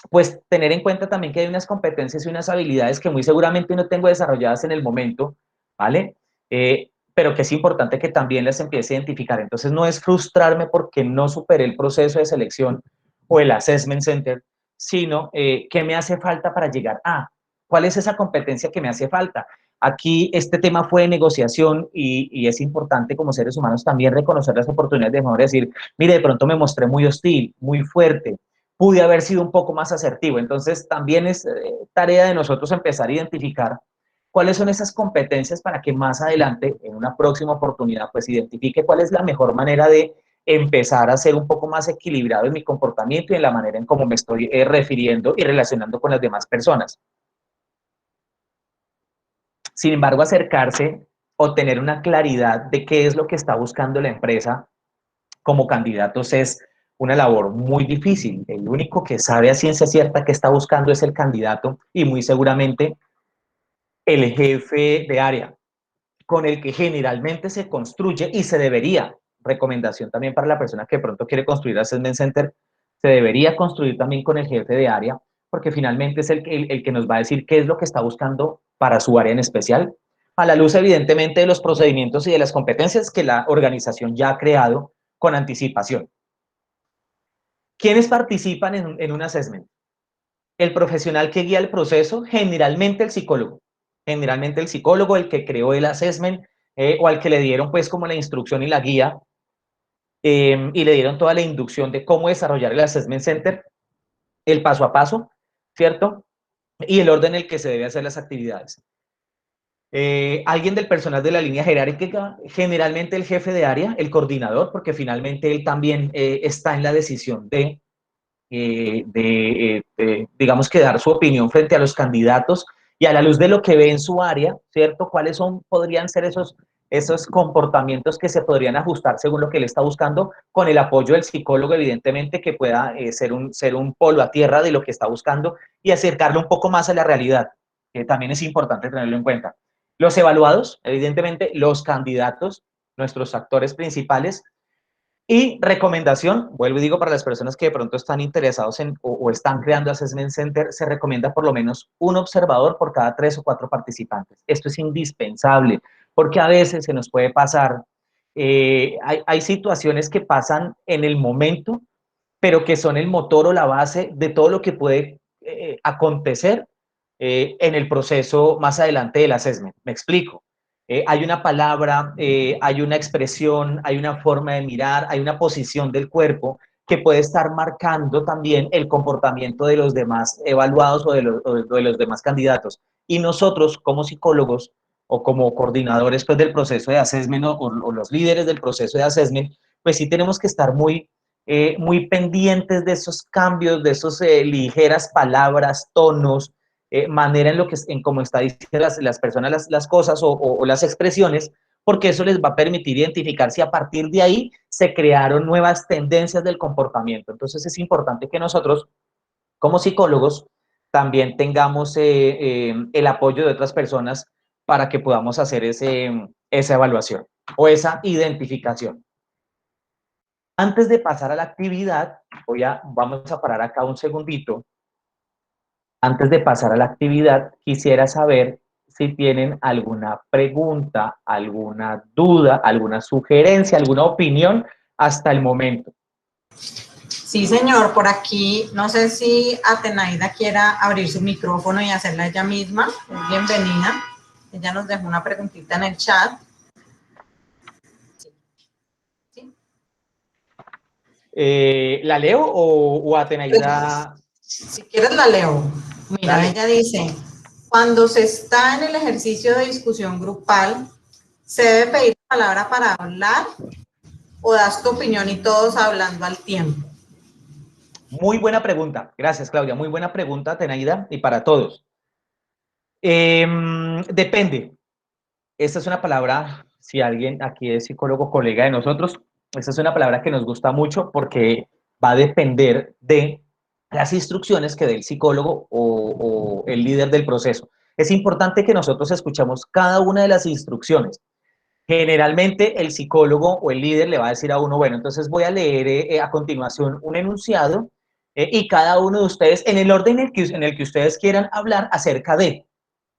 pues tener en cuenta también que hay unas competencias y unas habilidades que muy seguramente no tengo desarrolladas en el momento, ¿vale? Pero que es importante que también las empiece a identificar. Entonces no es frustrarme porque no superé el proceso de selección o el assessment center, sino qué me hace falta para llegar a, ¿cuál es esa competencia que me hace falta? Aquí este tema fue de negociación y es importante como seres humanos también reconocer las oportunidades de mejor, decir, mire, de pronto me mostré muy hostil, muy fuerte, pude haber sido un poco más asertivo. Entonces, también es tarea de nosotros empezar a identificar cuáles son esas competencias para que más adelante, en una próxima oportunidad, pues identifique cuál es la mejor manera de empezar a ser un poco más equilibrado en mi comportamiento y en la manera en cómo me estoy refiriendo y relacionando con las demás personas. Sin embargo, acercarse o tener una claridad de qué es lo que está buscando la empresa como candidatos es una labor muy difícil. El único que sabe a ciencia cierta qué está buscando es el candidato y muy seguramente el jefe de área, con el que generalmente se construye y se debería, recomendación también para la persona que de pronto quiere construir Assessment Center, se debería construir también con el jefe de área, porque finalmente es el que nos va a decir qué es lo que está buscando para su área en especial, a la luz evidentemente de los procedimientos y de las competencias que la organización ya ha creado con anticipación. ¿Quiénes participan en un assessment? El profesional que guía el proceso, generalmente el psicólogo. Generalmente el psicólogo, el que creó el assessment, o al que le dieron pues como la instrucción y la guía, y le dieron toda la inducción de cómo desarrollar el assessment center, el paso a paso, ¿cierto? Y el orden en el que se debe hacer las actividades. Alguien del personal de la línea jerárquica, generalmente el jefe de área, el coordinador, porque finalmente él también está en la decisión digamos que dar su opinión frente a los candidatos y a la luz de lo que ve en su área, ¿cierto? ¿Cuáles podrían ser esos comportamientos que se podrían ajustar según lo que él está buscando, con el apoyo del psicólogo, evidentemente, que pueda ser un polo a tierra de lo que está buscando y acercarlo un poco más a la realidad, que también es importante tenerlo en cuenta. Los evaluados, evidentemente, los candidatos, nuestros actores principales. Y recomendación, vuelvo y digo, para las personas que de pronto están interesados o están creando Assessment Center, se recomienda por lo menos un observador por cada 3 o 4 participantes. Esto es indispensable, porque a veces se nos puede pasar, hay situaciones que pasan en el momento, pero que son el motor o la base de todo lo que puede acontecer en el proceso más adelante del assessment. Me explico. Hay una palabra, hay una expresión, hay una forma de mirar, hay una posición del cuerpo que puede estar marcando también el comportamiento de los demás evaluados o de los demás candidatos. Y nosotros, como psicólogos o como coordinadores pues, del proceso de assessment o los líderes del proceso de assessment, pues sí tenemos que estar muy pendientes de esos cambios, de esas ligeras palabras, tonos, manera en cómo está diciendo las personas las cosas o las expresiones, porque eso les va a permitir identificar si a partir de ahí se crearon nuevas tendencias del comportamiento. Entonces es importante que nosotros, como psicólogos, también tengamos el apoyo de otras personas para que podamos hacer esa evaluación o esa identificación. Antes de pasar a la actividad, vamos a parar acá un segundito. Antes de pasar a la actividad, quisiera saber si tienen alguna pregunta, alguna duda, alguna sugerencia, alguna opinión hasta el momento. Sí, señor, por aquí, no sé si Atenaida quiera abrir su micrófono y hacerla ella misma. Bienvenida. Ella nos dejó una preguntita en el chat. ¿Sí? ¿La leo o Atenaida? Si quieres la leo. Mira, dale. Ella dice, cuando se está en el ejercicio de discusión grupal, ¿se debe pedir palabra para hablar o das tu opinión y todos hablando al tiempo? Muy buena pregunta. Gracias, Claudia. Muy buena pregunta, Atenaida, y para todos. Depende. Esta es una palabra, si alguien aquí es psicólogo, colega de nosotros, esta es una palabra que nos gusta mucho porque va a depender de las instrucciones que dé el psicólogo o el líder del proceso. Es importante que nosotros escuchemos cada una de las instrucciones. Generalmente el psicólogo o el líder le va a decir a uno, bueno, entonces voy a leer a continuación un enunciado y cada uno de ustedes, en el orden en el que ustedes quieran hablar acerca de,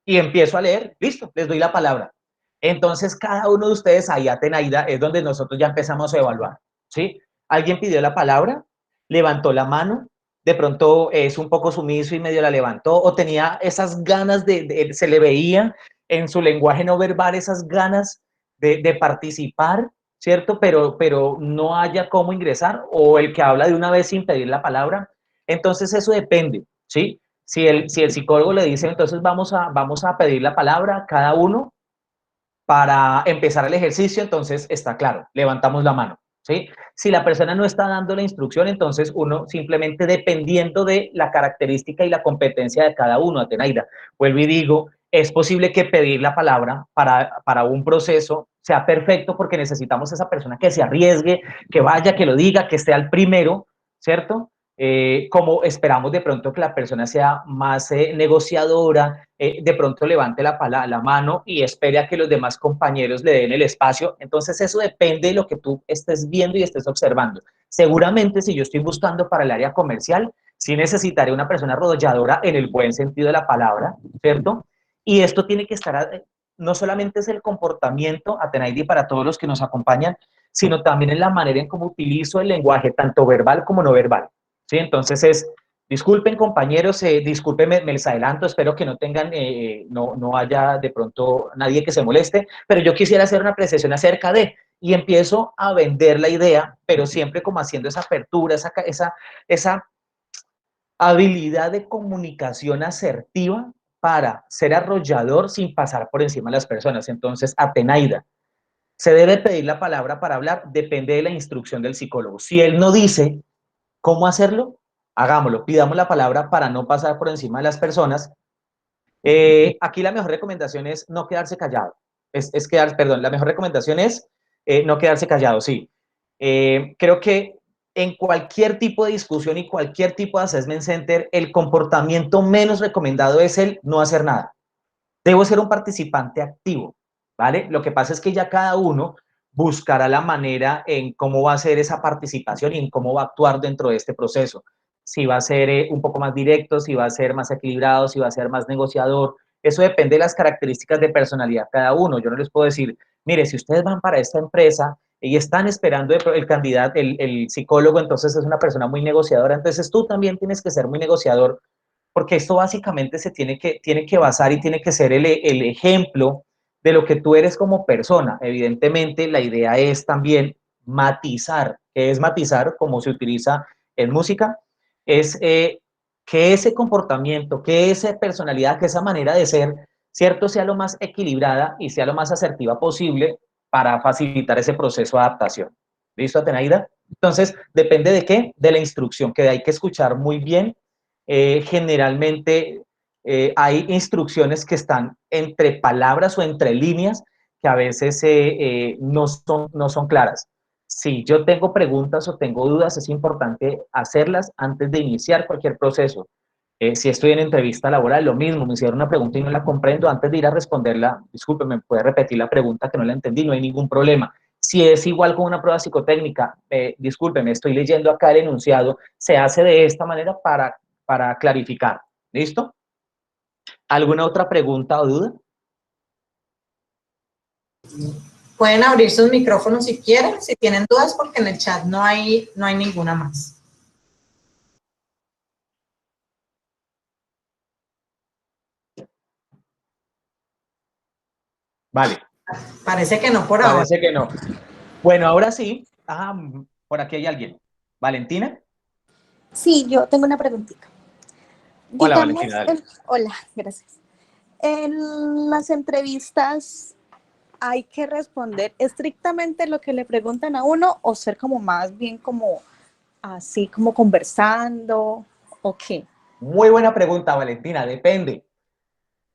y empiezo a leer, listo, les doy la palabra. Entonces, cada uno de ustedes, ahí Atenaida, es donde nosotros ya empezamos a evaluar, ¿sí? Alguien pidió la palabra, levantó la mano, de pronto es un poco sumiso y medio la levantó, o tenía esas ganas se le veía en su lenguaje no verbal esas ganas de participar, ¿cierto? Pero no haya cómo ingresar, o el que habla de una vez sin pedir la palabra. Entonces, eso depende, ¿sí? Si el psicólogo le dice, entonces vamos a pedir la palabra cada uno para empezar el ejercicio, entonces está claro, levantamos la mano, ¿sí? Si la persona no está dando la instrucción, entonces uno simplemente dependiendo de la característica y la competencia de cada uno, Atenaida, vuelvo y digo, es posible que pedir la palabra para un proceso sea perfecto porque necesitamos esa persona que se arriesgue, que vaya, que lo diga, que esté al primero, ¿cierto? Como esperamos de pronto que la persona sea más negociadora, de pronto levante la mano y espere a que los demás compañeros le den el espacio. Entonces eso depende de lo que tú estés viendo y estés observando. Seguramente si yo estoy buscando para el área comercial, sí necesitaré una persona arrolladora en el buen sentido de la palabra, ¿cierto? Y esto tiene que estar, no solamente es el comportamiento, Atenaidi, para todos los que nos acompañan, sino también en la manera en cómo utilizo el lenguaje, tanto verbal como no verbal. ¿Sí? Entonces disculpen compañeros, discúlpenme, me les adelanto, espero que no tengan, no haya de pronto nadie que se moleste, pero yo quisiera hacer una apreciación acerca de, y empiezo a vender la idea, pero siempre como haciendo esa apertura, esa habilidad de comunicación asertiva para ser arrollador sin pasar por encima de las personas. Entonces, Atenaida, ¿se debe pedir la palabra para hablar? Depende de la instrucción del psicólogo. Si él no dice cómo hacerlo, hagámoslo, pidamos la palabra para no pasar por encima de las personas. Aquí la mejor recomendación es no quedarse callado. La mejor recomendación es no quedarse callado, sí. Creo que en cualquier tipo de discusión y cualquier tipo de assessment center, el comportamiento menos recomendado es el no hacer nada. Debo ser un participante activo, ¿vale? Lo que pasa es que ya cada uno buscará la manera en cómo va a ser esa participación y en cómo va a actuar dentro de este proceso. Si va a ser un poco más directo, si va a ser más equilibrado, si va a ser más negociador. Eso depende de las características de personalidad de cada uno. Yo no les puedo decir, mire, si ustedes van para esta empresa y están esperando el candidato, el psicólogo, entonces es una persona muy negociadora. Entonces tú también tienes que ser muy negociador porque esto básicamente tiene que basar y tiene que ser el ejemplo de lo que tú eres como persona. Evidentemente, la idea es también matizar. ¿Qué es matizar? Como se utiliza en música, es que ese comportamiento, que esa personalidad, que esa manera de ser, ¿cierto?, sea lo más equilibrada y sea lo más asertiva posible para facilitar ese proceso de adaptación. ¿Listo, Atenaida? Entonces, depende de qué, de la instrucción, que hay que escuchar muy bien. Generalmente hay instrucciones que están entre palabras o entre líneas que a veces no son claras. Si yo tengo preguntas o tengo dudas, es importante hacerlas antes de iniciar cualquier proceso. Si estoy en entrevista laboral, lo mismo, me hicieron una pregunta y no la comprendo, antes de ir a responderla, disculpe, me puede repetir la pregunta que no la entendí, no hay ningún problema. Si es igual con una prueba psicotécnica, discúlpeme, estoy leyendo acá el enunciado, se hace de esta manera para clarificar. ¿Listo? ¿Alguna otra pregunta o duda? Pueden abrir sus micrófonos si quieren, si tienen dudas, porque en el chat no hay ninguna más. Vale. Parece que no por ahora. Parece que no. Bueno, ahora sí. Ah, por aquí hay alguien. ¿Valentina? Sí, yo tengo una preguntita. Hola, Digamos, Valentina, dale. hola, gracias. En las entrevistas hay que responder estrictamente lo que le preguntan a uno o ser como más bien como así como conversando o qué. Muy buena pregunta, Valentina. Depende.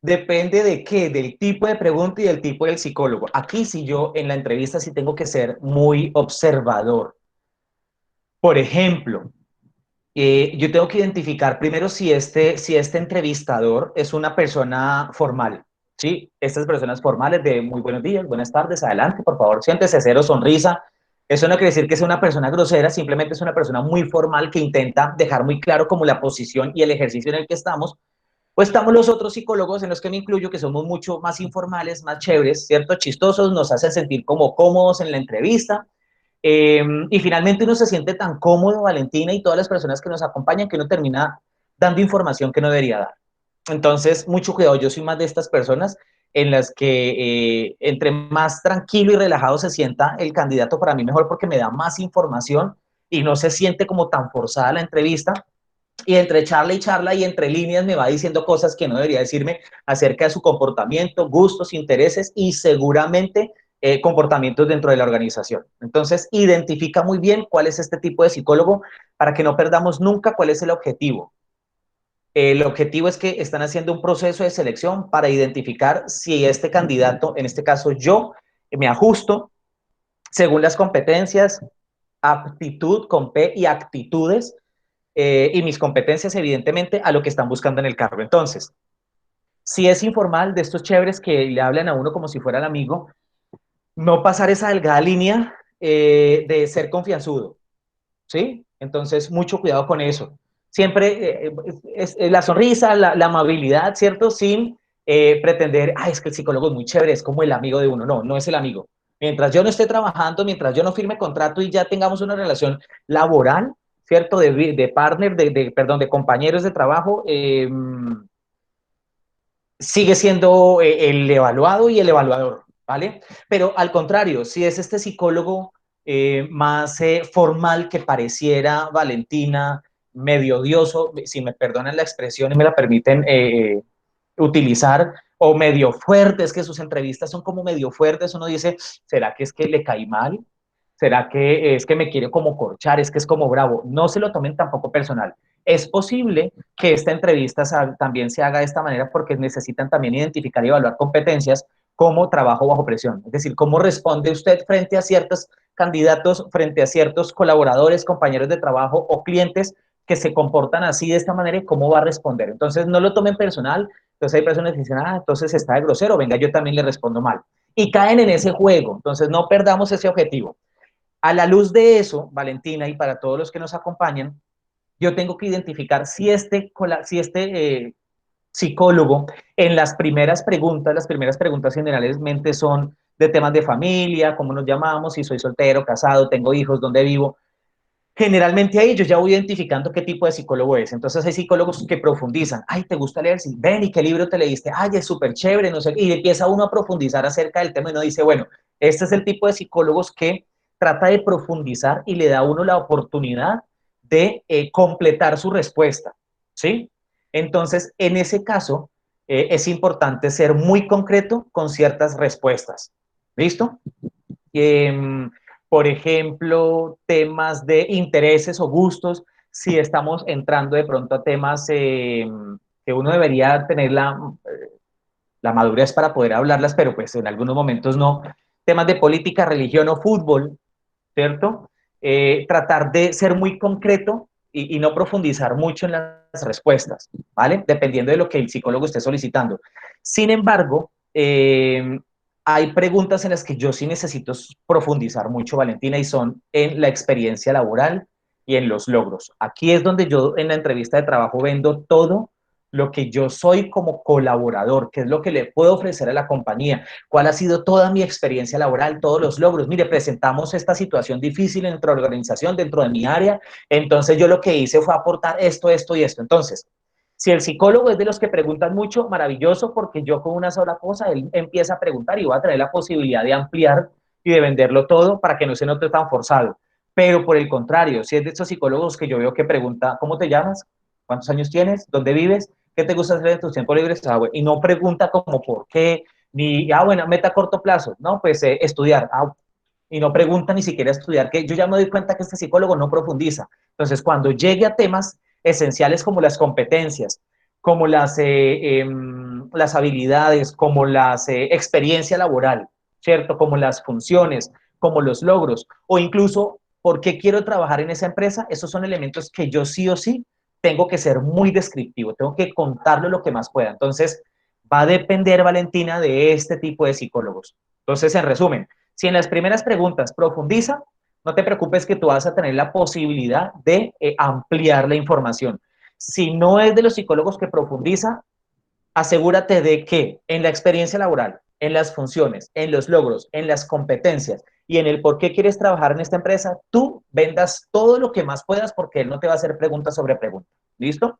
Depende de qué, del tipo de pregunta y del tipo del psicólogo. Aquí sí yo en la entrevista sí tengo que ser muy observador. Por ejemplo, yo tengo que identificar primero si este entrevistador es una persona formal, ¿sí? Estas personas formales de muy buenos días, buenas tardes, adelante, por favor, siéntese, cero sonrisa. Eso no quiere decir que sea una persona grosera, simplemente es una persona muy formal que intenta dejar muy claro como la posición y el ejercicio en el que estamos. O estamos los otros psicólogos, en los que me incluyo, que somos mucho más informales, más chéveres, ¿cierto? Chistosos, nos hacen sentir como cómodos en la entrevista. Y finalmente uno se siente tan cómodo, Valentina, y todas las personas que nos acompañan, que uno termina dando información que no debería dar. Entonces, mucho cuidado, yo soy más de estas personas en las que entre más tranquilo y relajado se sienta el candidato, para mí mejor, porque me da más información y no se siente como tan forzada la entrevista. Y entre charla y entre líneas me va diciendo cosas que no debería decirme acerca de su comportamiento, gustos, intereses y seguramente comportamientos dentro de la organización. Entonces, identifica muy bien cuál es este tipo de psicólogo para que no perdamos nunca cuál es el objetivo. El objetivo es que están haciendo un proceso de selección para identificar si este candidato, en este caso yo, me ajusto según las competencias, aptitud con P y actitudes, y mis competencias, evidentemente, a lo que están buscando en el cargo. Entonces, si es informal, de estos chéveres que le hablan a uno como si fuera el amigo, no pasar esa delgada línea de ser confianzudo, ¿sí? Entonces, mucho cuidado con eso. Siempre es la sonrisa, la amabilidad, ¿cierto? Sin pretender, ay, es que el psicólogo es muy chévere, es como el amigo de uno. No, no es el amigo. Mientras yo no esté trabajando, mientras yo no firme contrato y ya tengamos una relación laboral, ¿cierto? De partner, perdón, de compañeros de trabajo, sigue siendo el evaluado y el evaluador, ¿vale? Pero al contrario, si es este psicólogo más formal que pareciera, Valentina, medio odioso, si me perdonan la expresión y me la permiten utilizar, o medio fuerte, es que sus entrevistas son como medio fuertes, uno dice, ¿será que es que le caí mal? ¿Será que es que me quiere como corchar? ¿Es que es como bravo? No se lo tomen tampoco personal. Es posible que esta entrevista también se haga de esta manera porque necesitan también identificar y evaluar competencias como trabajo bajo presión. Es decir, cómo responde usted frente a ciertos candidatos, frente a ciertos colaboradores, compañeros de trabajo o clientes que se comportan así de esta manera y cómo va a responder. Entonces, no lo tomen personal. Entonces, hay personas que dicen, ah, entonces está de grosero, venga, yo también le respondo mal. Y caen en ese juego. Entonces, no perdamos ese objetivo. A la luz de eso, Valentina, y para todos los que nos acompañan, yo tengo que identificar si este psicólogo en las primeras preguntas generalmente son de temas de familia, cómo nos llamamos, si soy soltero, casado, tengo hijos, dónde vivo. Generalmente ahí yo ya voy identificando qué tipo de psicólogo es. Entonces hay psicólogos que profundizan. Ay, ¿te gusta leer? Sí, ven, ¿y qué libro te leíste? Ay, es súper chévere, no sé. Y empieza uno a profundizar acerca del tema y uno dice, bueno, este es el tipo de psicólogos que trata de profundizar y le da a uno la oportunidad de completar su respuesta, ¿sí? Entonces, en ese caso, es importante ser muy concreto con ciertas respuestas. ¿Listo? Por ejemplo, temas de intereses o gustos, si estamos entrando de pronto a temas que uno debería tener la madurez para poder hablarlas, pero pues en algunos momentos no. Temas de política, religión o fútbol, ¿cierto? Tratar de ser muy concreto y no profundizar mucho en las respuestas, ¿vale? Dependiendo de lo que el psicólogo esté solicitando. Sin embargo, hay preguntas en las que yo sí necesito profundizar mucho, Valentina, y son en la experiencia laboral y en los logros. Aquí es donde yo en la entrevista de trabajo vendo todo lo que yo soy como colaborador, qué es lo que le puedo ofrecer a la compañía, cuál ha sido toda mi experiencia laboral, todos los logros. Mire, presentamos esta situación difícil dentro de la organización, dentro de mi área, entonces yo lo que hice fue aportar esto, esto y esto. Entonces, si el psicólogo es de los que preguntan mucho, maravilloso, porque yo con una sola cosa, él empieza a preguntar y va a tener la posibilidad de ampliar y de venderlo todo para que no se note tan forzado. Pero por el contrario, si es de estos psicólogos que yo veo que pregunta, ¿cómo te llamas? ¿Cuántos años tienes? ¿Dónde vives? ¿Qué te gusta hacer en tus tiempos libres? Y no pregunta como por qué, ni, bueno, meta a corto plazo, ¿no? Pues estudiar. Y no pregunta ni siquiera estudiar, que yo ya me doy cuenta que este psicólogo no profundiza. Entonces, cuando llegue a temas esenciales como las competencias, como las habilidades, como las experiencia laboral, ¿cierto? Como las funciones, como los logros, o incluso por qué quiero trabajar en esa empresa, esos son elementos que yo sí o sí tengo que ser muy descriptivo, tengo que contarlo lo que más pueda. Entonces, va a depender, Valentina, de este tipo de psicólogos. Entonces, en resumen, si en las primeras preguntas profundiza, no te preocupes que tú vas a tener la posibilidad de ampliar la información. Si no es de los psicólogos que profundiza, asegúrate de que en la experiencia laboral, en las funciones, en los logros, en las competencias y en el por qué quieres trabajar en esta empresa, tú vendas todo lo que más puedas porque él no te va a hacer preguntas sobre preguntas. ¿Listo?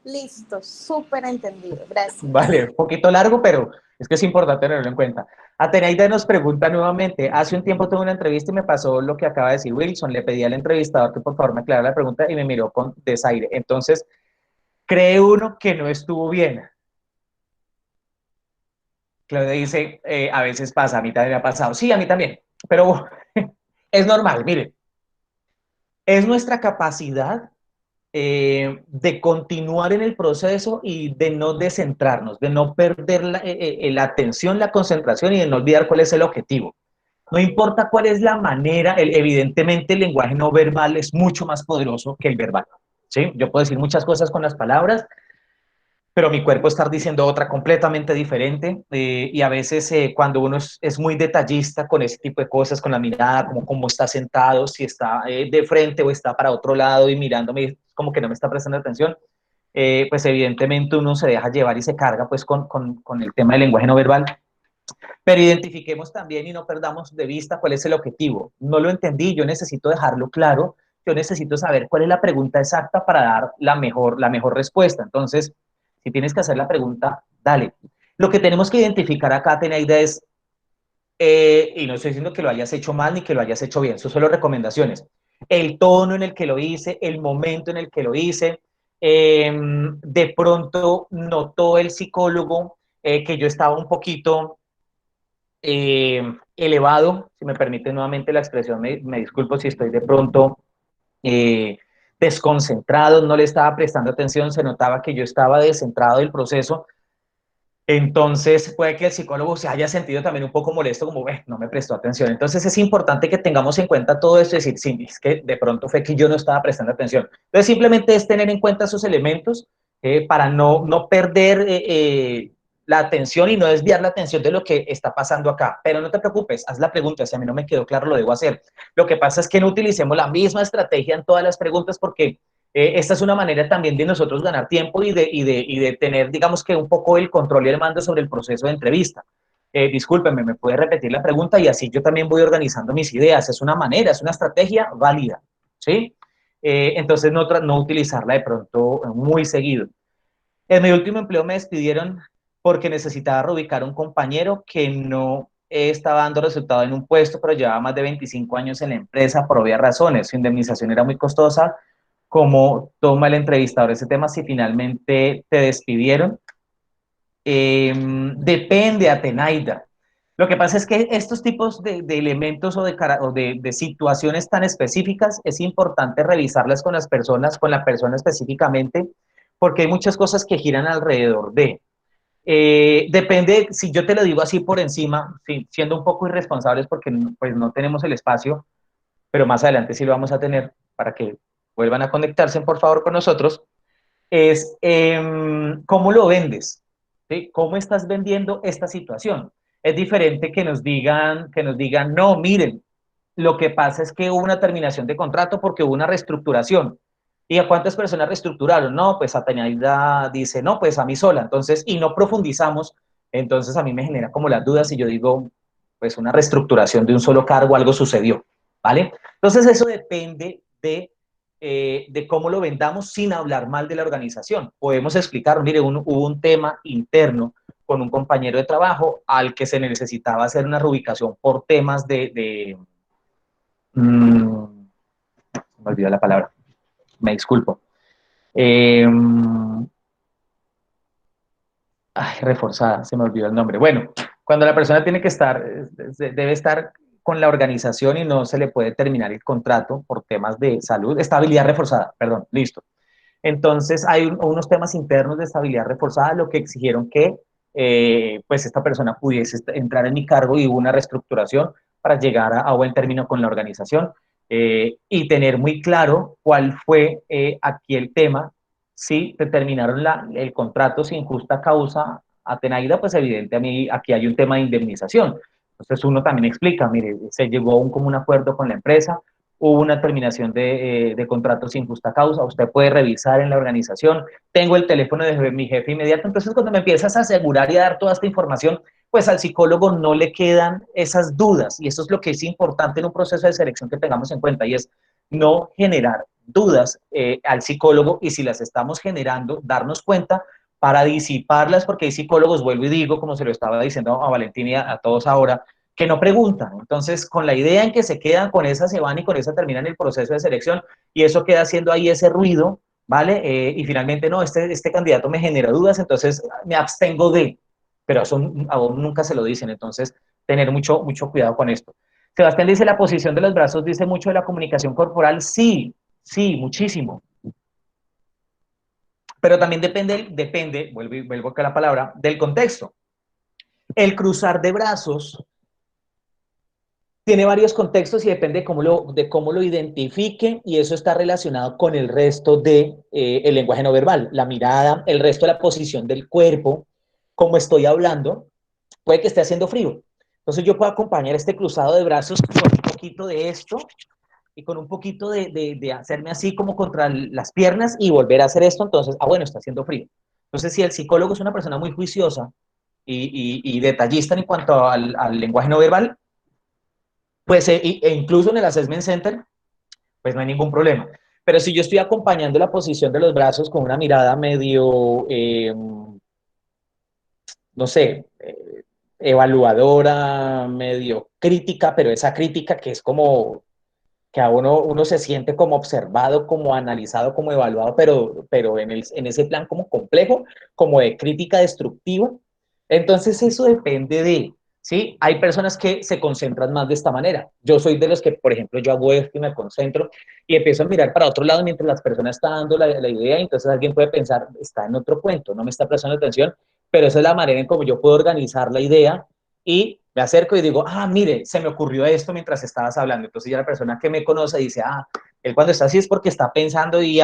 Listo, súper entendido, gracias. Vale, un poquito largo, pero es que es importante tenerlo en cuenta. Atenaida nos pregunta nuevamente, hace un tiempo tuve una entrevista y me pasó lo que acaba de decir Wilson, le pedí al entrevistador que por favor me aclarara la pregunta y me miró con desaire. Entonces, cree uno que no estuvo bien. Claudia dice, a veces pasa, a mí también me ha pasado. Sí, a mí también, pero es normal, mire, es nuestra capacidad de continuar en el proceso y de no descentrarnos, de no perder la atención, la concentración y de no olvidar cuál es el objetivo. No importa cuál es la manera, evidentemente el lenguaje no verbal es mucho más poderoso que el verbal. ¿Sí? Yo puedo decir muchas cosas con las palabras, pero mi cuerpo está diciendo otra completamente diferente y a veces cuando uno es muy detallista con ese tipo de cosas, con la mirada, como cómo está sentado, si está de frente o está para otro lado y mirándome como que no me está prestando atención, pues evidentemente uno se deja llevar y se carga pues con el tema del lenguaje no verbal. Pero identifiquemos también y no perdamos de vista cuál es el objetivo. No lo entendí, yo necesito dejarlo claro, yo necesito saber cuál es la pregunta exacta para dar la mejor respuesta. Entonces, si tienes que hacer la pregunta, dale. Lo que tenemos que identificar acá, Teneida, es, y no estoy diciendo que lo hayas hecho mal ni que lo hayas hecho bien, son solo recomendaciones. El tono en el que lo hice, el momento en el que lo hice, de pronto notó el psicólogo que yo estaba un poquito elevado, si me permite nuevamente la expresión, me disculpo si estoy de pronto eh, desconcentrado, no le estaba prestando atención, se notaba que yo estaba descentrado del proceso, entonces puede que el psicólogo se haya sentido también un poco molesto, como, no me prestó atención. Entonces es importante que tengamos en cuenta todo esto y decir, sí, es que de pronto fue que yo no estaba prestando atención. Entonces simplemente es tener en cuenta esos elementos para no perder la atención y no desviar la atención de lo que está pasando acá. Pero no te preocupes, haz la pregunta, si a mí no me quedó claro lo debo hacer. Lo que pasa es que no utilicemos la misma estrategia en todas las preguntas porque esta es una manera también de nosotros ganar tiempo y de tener, digamos que un poco el control y el mando sobre el proceso de entrevista. Discúlpeme, ¿me puede repetir la pregunta? Y así yo también voy organizando mis ideas. Es una manera, es una estrategia válida, ¿sí? Entonces no utilizarla de pronto muy seguido. En mi último empleo me despidieron porque necesitaba reubicar a un compañero que no estaba dando resultado en un puesto, pero llevaba más de 25 años en la empresa por obvias razones. Su indemnización era muy costosa. ¿Cómo toma el entrevistador ese tema si finalmente te despidieron? Depende, Atenaida. Lo que pasa es que estos tipos de elementos o de situaciones tan específicas es importante revisarlas con las personas, con la persona específicamente, porque hay muchas cosas que giran alrededor de. Depende, si yo te lo digo así por encima, sí, siendo un poco irresponsables porque pues, no tenemos el espacio, pero más adelante sí lo vamos a tener para que vuelvan a conectarse por favor con nosotros, es cómo lo vendes, ¿sí? ¿Cómo estás vendiendo esta situación? Es diferente que nos digan, no, miren, lo que pasa es que hubo una terminación de contrato porque hubo una reestructuración. ¿Y a cuántas personas reestructuraron? No, pues Atenaida dice, no, pues a mí sola. Entonces, y no profundizamos, entonces a mí me genera como las dudas y yo digo, pues una reestructuración de un solo cargo, algo sucedió, ¿vale? Entonces eso depende de cómo lo vendamos sin hablar mal de la organización. Podemos explicar, mire, hubo un tema interno con un compañero de trabajo al que se necesitaba hacer una reubicación por temas me olvidó la palabra, me disculpo. Reforzada, se me olvidó el nombre. Bueno, cuando la persona tiene que estar, debe estar con la organización y no se le puede terminar el contrato por temas de salud, estabilidad reforzada, perdón, listo. Entonces hay unos temas internos de estabilidad reforzada, lo que exigieron que pues esta persona pudiese entrar en mi cargo y hubo una reestructuración para llegar a buen término con la organización y tener muy claro cuál fue aquí el tema. Si determinaron el contrato sin justa causa, Atenaida, pues evidente a mí aquí hay un tema de indemnización. Entonces uno también explica, mire, se llegó a un común acuerdo con la empresa, hubo una terminación de contrato sin justa causa, usted puede revisar en la organización, tengo el teléfono de mi jefe inmediato. Entonces cuando me empiezas a asegurar y a dar toda esta información, pues al psicólogo no le quedan esas dudas, y eso es lo que es importante en un proceso de selección que tengamos en cuenta, y es no generar dudas al psicólogo, y si las estamos generando, darnos cuenta para disiparlas, porque hay psicólogos, vuelvo y digo, como se lo estaba diciendo a Valentín y a todos ahora, que no preguntan. Entonces, con la idea en que se quedan, con esa se van y con esa terminan el proceso de selección, y eso queda haciendo ahí ese ruido, ¿vale? Y finalmente, no, este candidato me genera dudas, entonces me abstengo de, pero eso a uno nunca se lo dicen, entonces tener mucho cuidado con esto. Sebastián dice, la posición de los brazos dice mucho de la comunicación corporal. Sí, sí, muchísimo. Pero también depende, vuelvo acá a la palabra, del contexto. El cruzar de brazos tiene varios contextos y depende de cómo lo identifique, y eso está relacionado con el resto del el lenguaje no verbal, la mirada, el resto de la posición del cuerpo, como estoy hablando, puede que esté haciendo frío. Entonces yo puedo acompañar este cruzado de brazos con un poquito de esto y con un poquito de hacerme así como contra las piernas y volver a hacer esto. Entonces, bueno, está haciendo frío. Entonces, si el psicólogo es una persona muy juiciosa y detallista en cuanto al lenguaje no verbal, pues incluso en el assessment center, pues no hay ningún problema. Pero si yo estoy acompañando la posición de los brazos con una mirada medio, no sé, evaluadora, medio crítica, pero esa crítica que es como que a uno se siente como observado, como analizado, como evaluado, pero en ese plan como complejo, como de crítica destructiva. Entonces eso depende de, ¿sí? Hay personas que se concentran más de esta manera. Yo soy de los que, por ejemplo, yo hago esto y me concentro y empiezo a mirar para otro lado mientras las personas están dando la idea, y entonces alguien puede pensar, está en otro cuento, no me está prestando atención, pero esa es la manera en cómo yo puedo organizar la idea, y me acerco y digo, mire, se me ocurrió esto mientras estabas hablando. Entonces ya la persona que me conoce dice, él cuando está así es porque está pensando y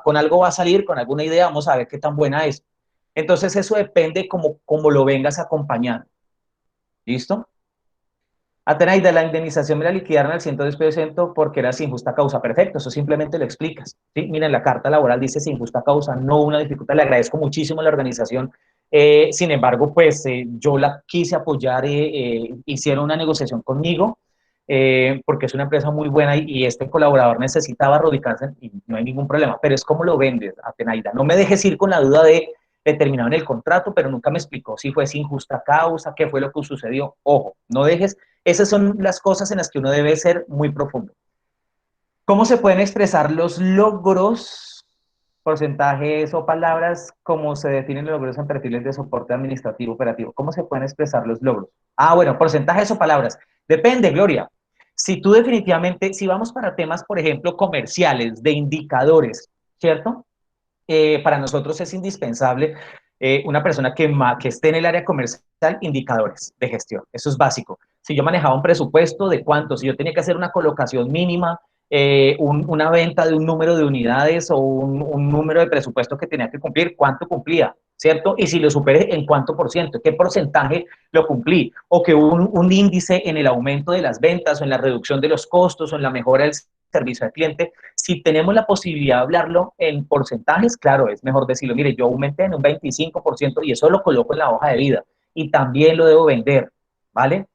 con algo va a salir, con alguna idea, vamos a ver qué tan buena es. Entonces eso depende como lo vengas acompañando. ¿Listo? Atenaida, la indemnización me la liquidaron al 110% porque era sin justa causa. Perfecto, eso simplemente lo explicas. ¿Sí? Miren, la carta laboral dice sin justa causa, no una dificultad. Le agradezco muchísimo a la organización. Sin embargo, pues yo la quise apoyar, hicieron una negociación conmigo, porque es una empresa muy buena y este colaborador necesitaba radicarse y no hay ningún problema. Pero es como lo vendes, Atenaida. No me dejes ir con la duda de determinado en el contrato, pero nunca me explicó si fue sin justa causa, qué fue lo que sucedió. Ojo, no dejes. Esas son las cosas en las que uno debe ser muy profundo. ¿Cómo se pueden expresar los logros, porcentajes o palabras, como se definen los logros en perfiles de soporte administrativo operativo? ¿Cómo se pueden expresar los logros? Bueno, porcentajes o palabras. Depende, Gloria. Si tú definitivamente, si vamos para temas, por ejemplo, comerciales, de indicadores, ¿cierto? Para nosotros es indispensable una persona que esté en el área comercial, indicadores de gestión. Eso es básico. Si yo manejaba un presupuesto de cuánto, si yo tenía que hacer una colocación mínima, una venta de un número de unidades o un número de presupuesto que tenía que cumplir, ¿cuánto cumplía? ¿Cierto? Y si lo superé, ¿en cuánto por ciento? ¿Qué porcentaje lo cumplí? O que hubo un índice en el aumento de las ventas o en la reducción de los costos o en la mejora del servicio al cliente. Si tenemos la posibilidad de hablarlo en porcentajes, claro, es mejor decirlo, mire, yo aumenté en un 25% y eso lo coloco en la hoja de vida y también lo debo vender, ¿vale?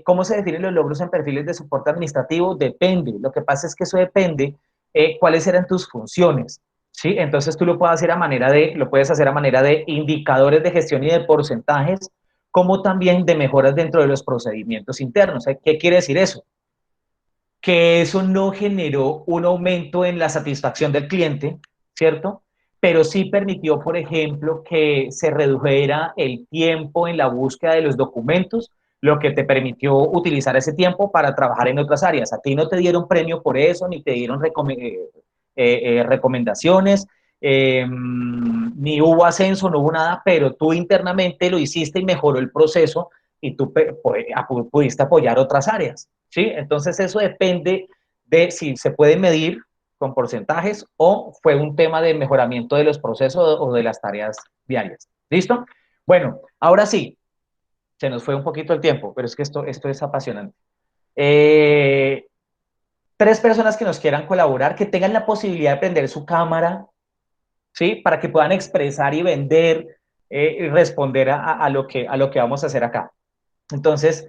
¿Cómo se definen los logros en perfiles de soporte administrativo? Depende. Lo que pasa es que eso depende cuáles eran tus funciones, ¿sí? Entonces tú lo puedes hacer a manera de indicadores de gestión y de porcentajes, como también de mejoras dentro de los procedimientos internos. ¿Qué quiere decir eso? Que eso no generó un aumento en la satisfacción del cliente, ¿cierto? Pero sí permitió, por ejemplo, que se redujera el tiempo en la búsqueda de los documentos, lo que te permitió utilizar ese tiempo para trabajar en otras áreas. A ti no te dieron premio por eso, ni te dieron recomendaciones, ni hubo ascenso, no hubo nada, pero tú internamente lo hiciste y mejoró el proceso y tú pudiste apoyar otras áreas, ¿sí? Entonces eso depende de si se puede medir con porcentajes o fue un tema de mejoramiento de los procesos o de las tareas diarias. ¿Listo? Bueno, ahora sí, Se nos fue un poquito el tiempo, pero es que esto es apasionante. 3 personas que nos quieran colaborar, que tengan la posibilidad de prender su cámara, ¿sí? Para que puedan expresar y vender y responder a lo que vamos a hacer acá. Entonces,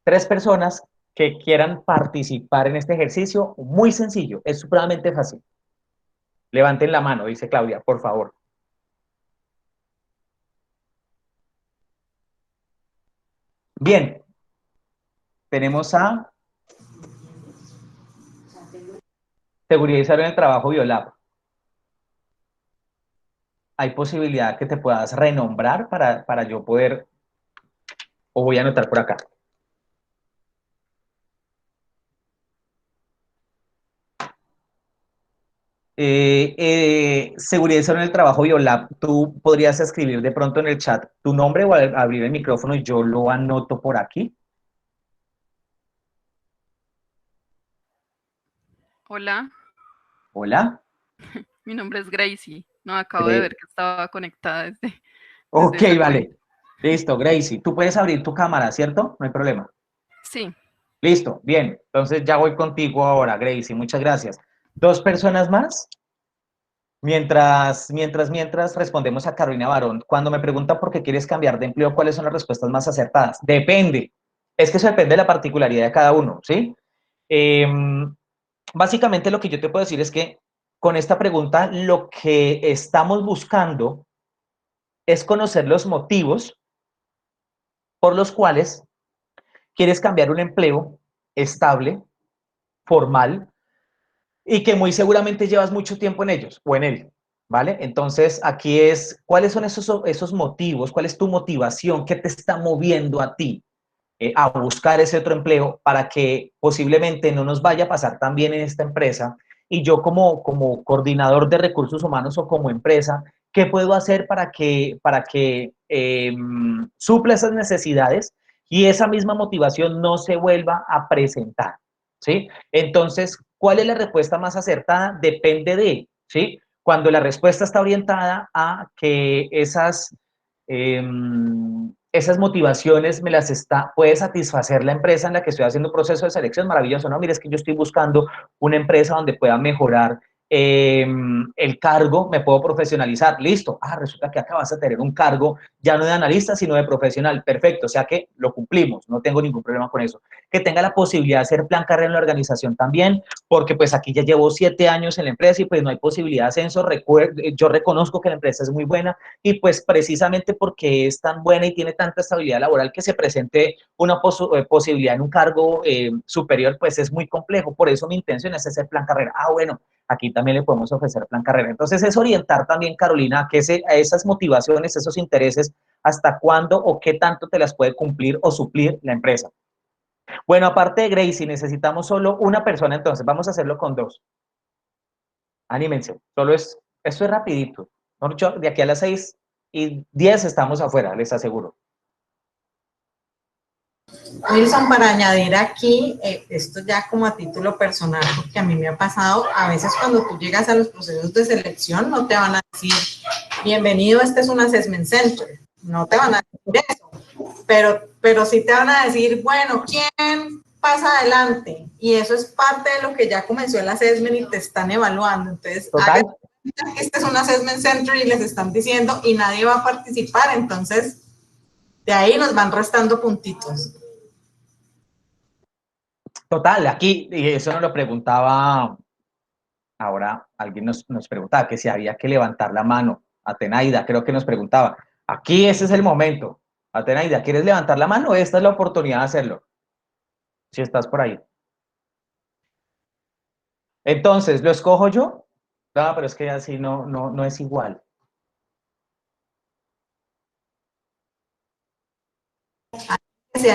3 personas que quieran participar en este ejercicio, muy sencillo, es supremamente fácil. Levanten la mano, dice Claudia, por favor. Bien, tenemos a Seguridad y Salud en el Trabajo Biolab. ¿Hay posibilidad que te puedas renombrar para yo poder, o voy a anotar por acá? Seguridad y Salud en el Trabajo Biolab, tú podrías escribir de pronto en el chat tu nombre o abrir el micrófono y yo lo anoto por aquí. Hola, Hola. mi nombre es Gracie. No, acabo de ver que estaba conectada desde Ok, ese vale. momento. Listo, Gracie. Tú puedes abrir tu cámara, ¿cierto? No hay problema. Sí, Listo, bien. Entonces ya voy contigo ahora, Gracie. Muchas gracias. 2 personas más. Mientras respondemos a Carolina Barón, cuando me pregunta por qué quieres cambiar de empleo, ¿cuáles son las respuestas más acertadas? Depende. Es que eso depende de la particularidad de cada uno, ¿sí? Básicamente lo que yo te puedo decir es que con esta pregunta lo que estamos buscando es conocer los motivos por los cuales quieres cambiar un empleo estable, formal, y que muy seguramente llevas mucho tiempo en ellos o en él, ¿vale? Entonces, aquí es, ¿cuáles son esos motivos? ¿Cuál es tu motivación? ¿Qué te está moviendo a ti a buscar ese otro empleo para que posiblemente no nos vaya a pasar tan bien en esta empresa? Y yo como coordinador de recursos humanos o como empresa, ¿qué puedo hacer para que supla esas necesidades y esa misma motivación no se vuelva a presentar? ¿Sí? Entonces, ¿cuál es la respuesta más acertada? Depende de, ¿sí? Cuando la respuesta está orientada a que esas motivaciones puede satisfacer la empresa en la que estoy haciendo un proceso de selección, maravilloso, ¿no? Mira, es que yo estoy buscando una empresa donde pueda mejorar el cargo, me puedo profesionalizar, listo, resulta que acá vas a tener un cargo ya no de analista, sino de profesional, perfecto, o sea que lo cumplimos, no tengo ningún problema con eso. Que tenga la posibilidad de hacer plan carrera en la organización también, porque pues aquí ya llevo 7 años en la empresa y pues no hay posibilidad de ascenso, yo reconozco que la empresa es muy buena y pues precisamente porque es tan buena y tiene tanta estabilidad laboral que se presente una posibilidad en un cargo superior, pues es muy complejo, por eso mi intención es hacer plan carrera. Bueno, aquí también le podemos ofrecer plan carrera. Entonces es orientar también, Carolina, a esas motivaciones, esos intereses, hasta cuándo o qué tanto te las puede cumplir o suplir la empresa. Bueno, aparte de Gracie, necesitamos solo una persona, entonces vamos a hacerlo con 2. Anímense, esto es rapidito. De aquí a las 6:10 estamos afuera, les aseguro. Wilson, para añadir aquí, esto ya como a título personal, porque a mí me ha pasado, a veces cuando tú llegas a los procesos de selección no te van a decir, bienvenido, este es un assessment center, no te van a decir eso, pero sí te van a decir, bueno, ¿quién pasa adelante? Y eso es parte de lo que ya comenzó el assessment y te están evaluando. Entonces, hagan que este es un assessment center y les están diciendo y nadie va a participar, entonces de ahí nos van restando puntitos. Total, aquí, y eso nos lo preguntaba, ahora alguien nos preguntaba que si había que levantar la mano. Atenaida, creo que nos preguntaba. Aquí ese es el momento. Atenaida, ¿quieres levantar la mano? Esta es la oportunidad de hacerlo. Si estás por ahí. Entonces, ¿lo escojo yo? No, pero es que así no es igual.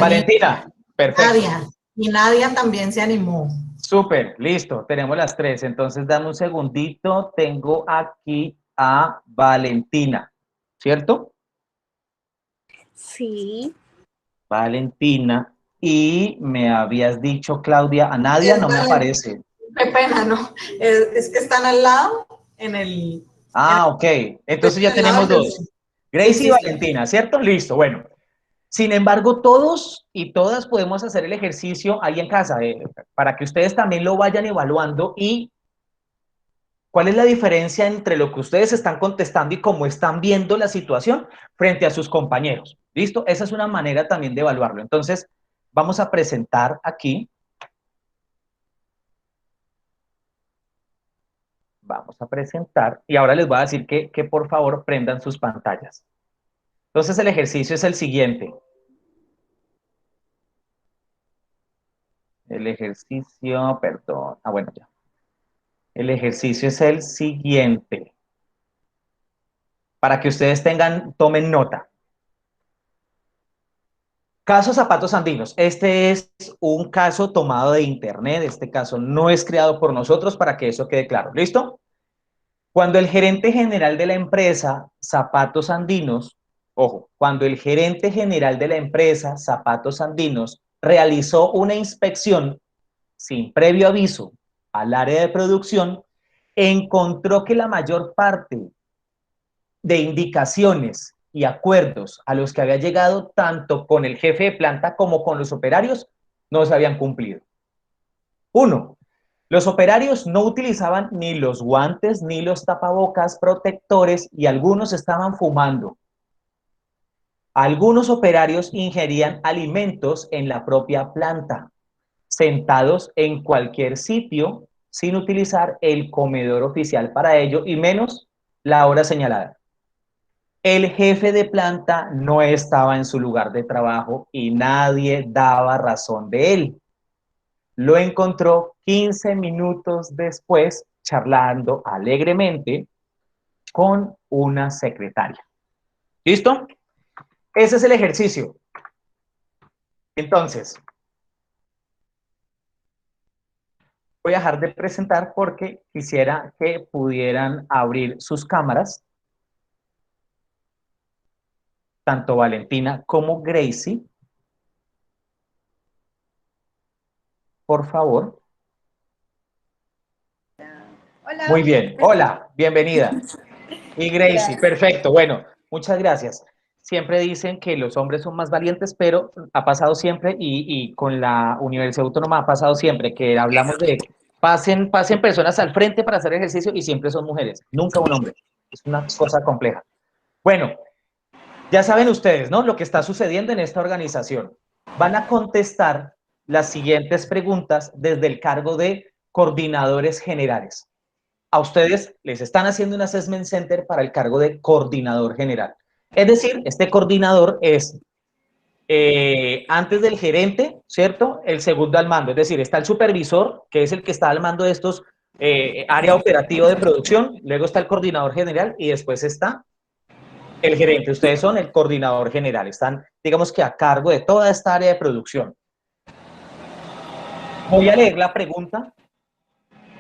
Valentina, perfecto. Nadia, y Nadia también se animó. Súper, listo, tenemos las 3. Entonces, dame un segundito. Tengo aquí a Valentina, ¿cierto? Sí. Valentina. Y me habías dicho, Claudia, a Nadia no me aparece. Qué pena, ¿no? Es que están al lado en el... Ok. Entonces ya tenemos 2. Gracie y Valentina, ¿cierto? Listo, bueno. Sin embargo, todos y todas podemos hacer el ejercicio ahí en casa, para que ustedes también lo vayan evaluando y cuál es la diferencia entre lo que ustedes están contestando y cómo están viendo la situación frente a sus compañeros. ¿Listo? Esa es una manera también de evaluarlo. Entonces, vamos a presentar aquí. Vamos a presentar y ahora les voy a decir que por favor prendan sus pantallas. Entonces, el ejercicio es el siguiente. El ejercicio, perdón, bueno, ya. El ejercicio es el siguiente. Para que ustedes tomen nota. Caso zapatos andinos. Este es un caso tomado de internet. Este caso no es creado por nosotros, para que eso quede claro. ¿Listo? Cuando el gerente general de la empresa Zapatos Andinos, ojo, cuando el gerente general de la empresa Zapatos Andinos realizó una inspección sin previo aviso al área de producción, encontró que la mayor parte de indicaciones y acuerdos a los que había llegado tanto con el jefe de planta como con los operarios no se habían cumplido. Uno, los operarios no utilizaban ni los guantes ni los tapabocas protectores y algunos estaban fumando. Algunos operarios ingerían alimentos en la propia planta, sentados en cualquier sitio sin utilizar el comedor oficial para ello y menos la hora señalada. El jefe de planta no estaba en su lugar de trabajo y nadie daba razón de él. Lo encontró 15 minutos después charlando alegremente con una secretaria. ¿Listo? Ese es el ejercicio. Entonces, voy a dejar de presentar porque quisiera que pudieran abrir sus cámaras, tanto Valentina como Gracie. Por favor. Hola. Muy bien. Hola, bienvenida. Y Gracie, perfecto. Bueno, muchas gracias. Siempre dicen que los hombres son más valientes, pero ha pasado siempre y con la Universidad Autónoma ha pasado siempre que hablamos de pasen personas al frente para hacer ejercicio y siempre son mujeres, nunca un hombre. Es una cosa compleja. Bueno, ya saben ustedes, ¿no? Lo que está sucediendo en esta organización. Van a contestar las siguientes preguntas desde el cargo de coordinadores generales. A ustedes les están haciendo un assessment center para el cargo de coordinador general. Es decir, este coordinador es antes del gerente, ¿cierto? El segundo al mando. Es decir, está el supervisor, que es el que está al mando de estos área operativa de producción, luego está el coordinador general y después está el gerente. Ustedes son el coordinador general, están, digamos que a cargo de toda esta área de producción. Voy a leer la pregunta.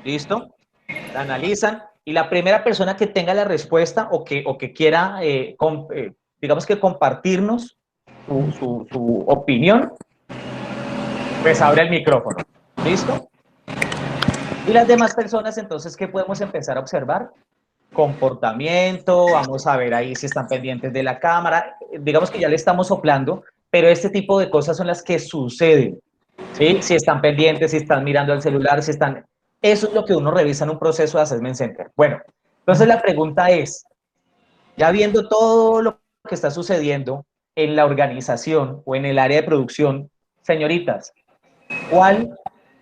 ¿Listo? La analizan y la primera persona que tenga la respuesta o que quiera, digamos que compartirnos su opinión, pues abre el micrófono. ¿Listo? Y las demás personas, entonces, ¿qué podemos empezar a observar? Comportamiento, vamos a ver ahí si están pendientes de la cámara, digamos que ya le estamos soplando, pero este tipo de cosas son las que suceden, ¿sí? Si están pendientes, si están mirando el celular, si están... Eso es lo que uno revisa en un proceso de assessment center. Bueno, entonces la pregunta es, ya viendo todo lo que está sucediendo en la organización o en el área de producción, señoritas, ¿cuál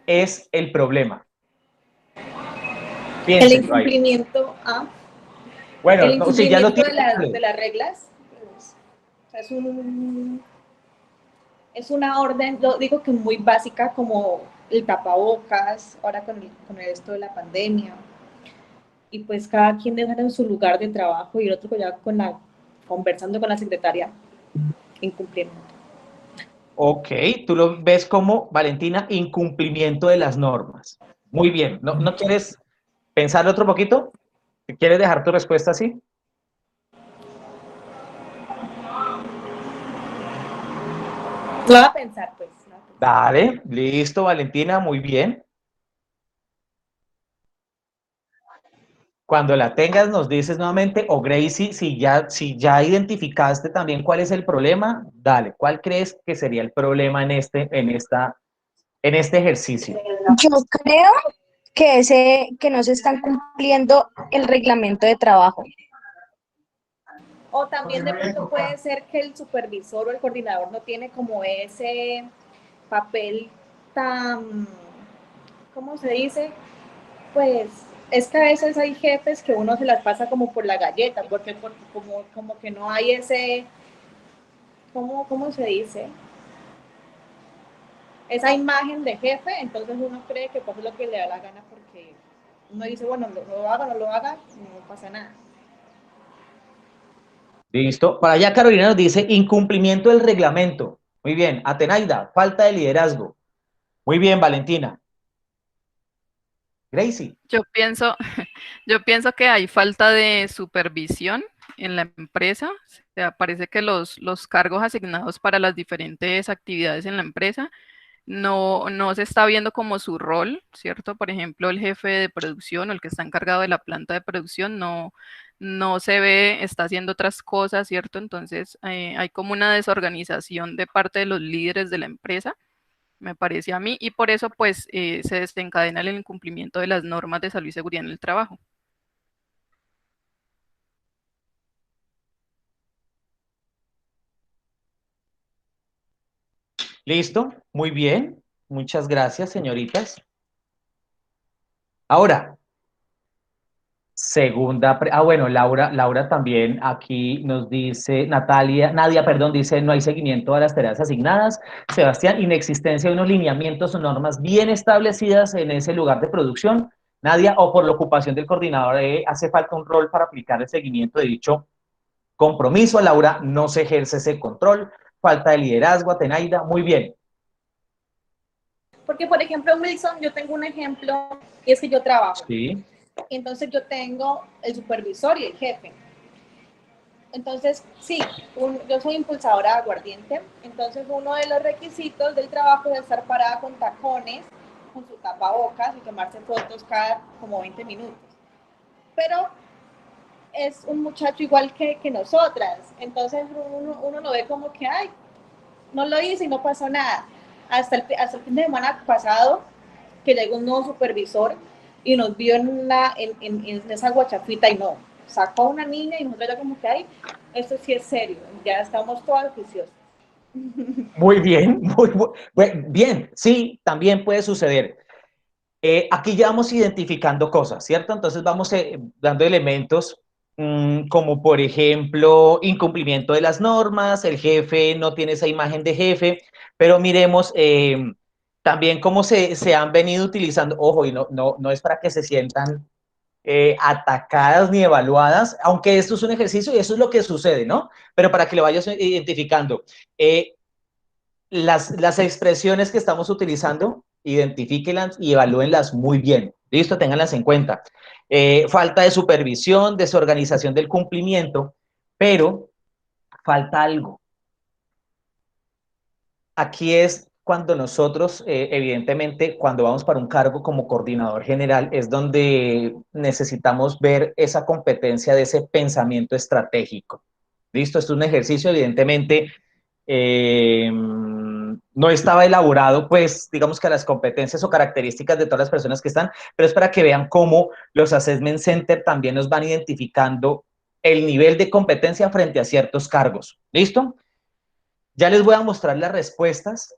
es el problema? El incumplimiento, bueno, el incumplimiento si ya lo de tienen, las reglas. O sea, es una orden, yo digo que muy básica, como el tapabocas, ahora con esto de la pandemia. Y pues cada quien deja en su lugar de trabajo y el otro ya conversando con la secretaria, incumplimiento. Ok, tú lo ves como, Valentina, incumplimiento de las normas. Muy bien, ¿no quieres pensar otro poquito? ¿Quieres dejar tu respuesta así? Lo va a pensar, pues. Dale, listo, Valentina, muy bien. Cuando la tengas nos dices nuevamente, o Gracie, si ya identificaste también cuál es el problema, dale, ¿cuál crees que sería el problema en este ejercicio? Yo creo que no se están cumpliendo el reglamento de trabajo. O también de pronto puede ser que el supervisor o el coordinador no tiene como ese papel tan, ¿cómo se dice? Pues es que a veces hay jefes que uno se las pasa como por la galleta, porque como que no hay ese, ¿cómo se dice? Esa imagen de jefe, entonces uno cree que pasa lo que le da la gana porque uno dice, bueno, lo haga, no lo haga, no pasa nada. Listo. Para allá Carolina nos dice incumplimiento del reglamento. Muy bien. Atenaida, falta de liderazgo. Muy bien, Valentina. Gracie. Yo pienso que hay falta de supervisión en la empresa. O sea, parece que los cargos asignados para las diferentes actividades en la empresa no se está viendo como su rol, ¿cierto? Por ejemplo, el jefe de producción o el que está encargado de la planta de producción no se ve, está haciendo otras cosas, ¿cierto? Entonces, hay como una desorganización de parte de los líderes de la empresa, me parece a mí, y por eso, pues, se desencadena el incumplimiento de las normas de salud y seguridad en el trabajo. Listo. Muy bien. Muchas gracias, señoritas. Ahora, bueno, Laura también aquí nos dice, Nadia, perdón, dice, no hay seguimiento a las tareas asignadas. Sebastián, inexistencia de unos lineamientos o normas bien establecidas en ese lugar de producción. Nadia, o por la ocupación del coordinador, hace falta un rol para aplicar el seguimiento de dicho compromiso. Laura, no se ejerce ese control. Falta de liderazgo. Atenaida, muy bien. Porque, por ejemplo, Wilson, yo tengo un ejemplo, y es que yo trabajo. Sí. Entonces yo tengo el supervisor y el jefe. Entonces, sí, yo soy impulsadora de aguardiente, entonces uno de los requisitos del trabajo es estar parada con tacones, con su tapabocas y tomarse fotos cada como 20 minutos. Pero es un muchacho igual que nosotras, entonces uno lo ve como que, ay, no lo hice y no pasó nada. Hasta el fin de semana pasado, que llegó un nuevo supervisor y nos vio en esa guachafita y no, sacó a una niña y nosotros ya como que, ay, esto sí es serio, ya estamos todas juiciosas. Muy bien, bien, sí, también puede suceder. Aquí ya vamos identificando cosas, ¿cierto? Entonces vamos dando elementos como por ejemplo incumplimiento de las normas, el jefe no tiene esa imagen de jefe, pero miremos también cómo se han venido utilizando, ojo, y no es para que se sientan atacadas ni evaluadas, aunque esto es un ejercicio y eso es lo que sucede, ¿no? Pero para que lo vayas identificando. Las expresiones que estamos utilizando, identifíquenlas y evalúenlas muy bien. Listo, ténganlas en cuenta. Falta de supervisión, desorganización del cumplimiento, pero falta algo. Aquí es cuando nosotros, evidentemente, cuando vamos para un cargo como coordinador general, es donde necesitamos ver esa competencia de ese pensamiento estratégico. Listo, esto es un ejercicio, evidentemente, no estaba elaborado, pues, digamos que las competencias o características de todas las personas que están, pero es para que vean cómo los assessment center también nos van identificando el nivel de competencia frente a ciertos cargos. ¿Listo? Ya les voy a mostrar las respuestas.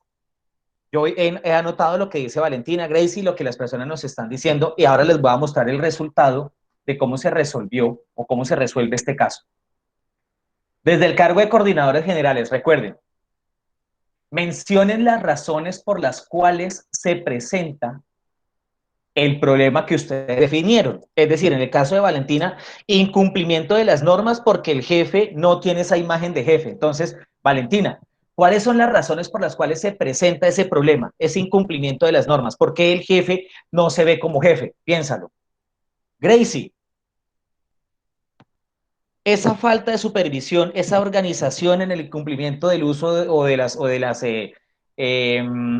Yo he anotado lo que dice Valentina, Gracie, lo que las personas nos están diciendo, y ahora les voy a mostrar el resultado de cómo se resolvió o cómo se resuelve este caso. Desde el cargo de coordinadores generales, recuerden, mencionen las razones por las cuales se presenta el problema que ustedes definieron. Es decir, en el caso de Valentina, incumplimiento de las normas porque el jefe no tiene esa imagen de jefe. Entonces, Valentina, ¿cuáles son las razones por las cuales se presenta ese problema, ese incumplimiento de las normas? ¿Por qué el jefe no se ve como jefe? Piénsalo. Gracie, esa falta de supervisión, esa organización en el cumplimiento del uso de las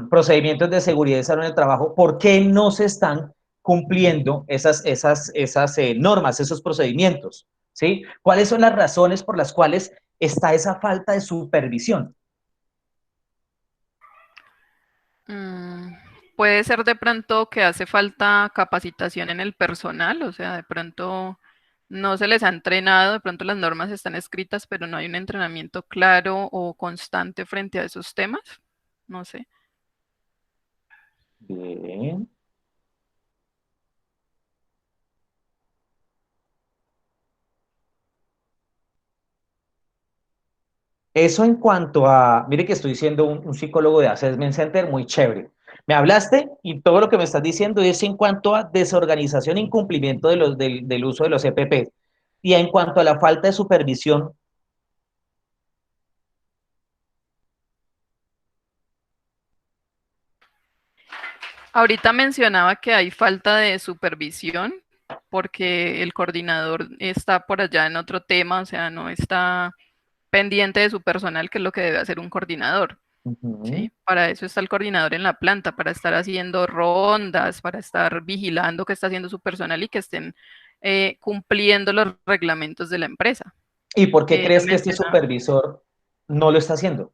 procedimientos de seguridad y salud en el trabajo, ¿por qué no se están cumpliendo esas normas, esos procedimientos, ¿sí? ¿Cuáles son las razones por las cuales está esa falta de supervisión? Puede ser de pronto que hace falta capacitación en el personal, o sea, de pronto no se les ha entrenado, de pronto las normas están escritas, pero no hay un entrenamiento claro o constante frente a esos temas, no sé. Bien. Eso en cuanto a, mire que estoy siendo un psicólogo de Assessment Center muy chévere. Me hablaste y todo lo que me estás diciendo es en cuanto a desorganización e incumplimiento del uso de los EPP. Y en cuanto a la falta de supervisión, Ahorita mencionaba que hay falta de supervisión porque el coordinador está por allá en otro tema, o sea, no está pendiente de su personal, que es lo que debe hacer un coordinador. ¿Sí? Para eso está el coordinador en la planta, para estar haciendo rondas, para estar vigilando qué está haciendo su personal y que estén cumpliendo los reglamentos de la empresa. ¿y por qué Yo crees que este mencionaba, supervisor no lo está haciendo?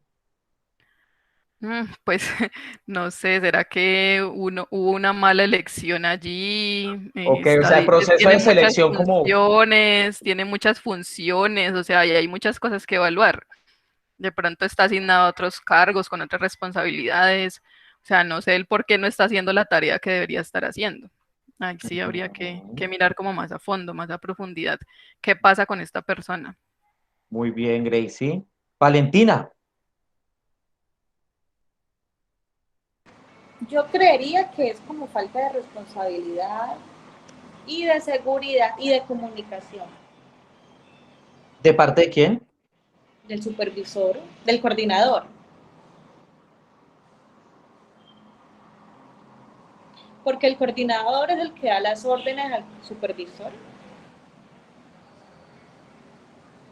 pues no sé, ¿será que hubo una mala elección allí? Ok, o sea, el proceso de selección como, Tiene muchas funciones, o sea, y hay muchas cosas que evaluar. De pronto está asignado a otros cargos con otras responsabilidades, o sea, no sé el por qué no está haciendo la tarea que debería estar haciendo. Ahí sí habría que mirar como más a fondo, más a profundidad, qué pasa con esta persona. muy bien, Gracie. Valentina, Yo creería que es como falta de responsabilidad y de seguridad y de comunicación ¿de parte de quién? del supervisor, del coordinador. Porque el coordinador es el que da las órdenes al supervisor.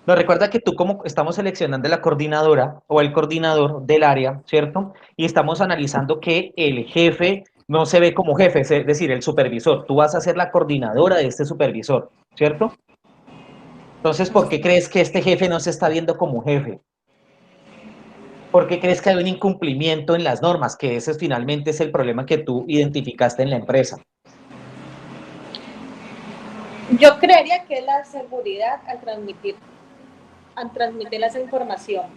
Nos recuerda que tú como estamos seleccionando la coordinadora o el coordinador del área, ¿cierto? Y estamos analizando que el jefe no se ve como jefe, es decir, el supervisor. Tú vas a ser la coordinadora de este supervisor, ¿cierto? Entonces, ¿por qué crees que este jefe no se está viendo como jefe? ¿Por qué crees que hay un incumplimiento en las normas? Que ese finalmente es el problema que tú identificaste en la empresa. Yo creería que es la seguridad al transmitir esa información.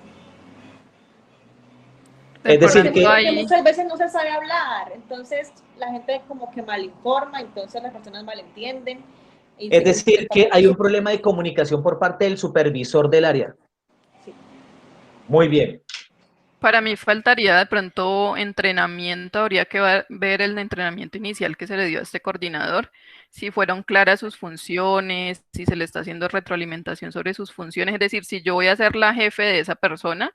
De Es decir, pronto que Porque hay, muchas veces no se sabe hablar, entonces la gente como que malinforma, entonces las personas malentienden y Es se decir, está que hay un súper. problema de comunicación por parte del supervisor del área. Sí. Muy bien. para mí faltaría de pronto entrenamiento, habría que ver el entrenamiento inicial que se le dio a este coordinador, si fueron claras sus funciones, si se le está haciendo retroalimentación sobre sus funciones, es decir, si yo voy a ser la jefe de esa persona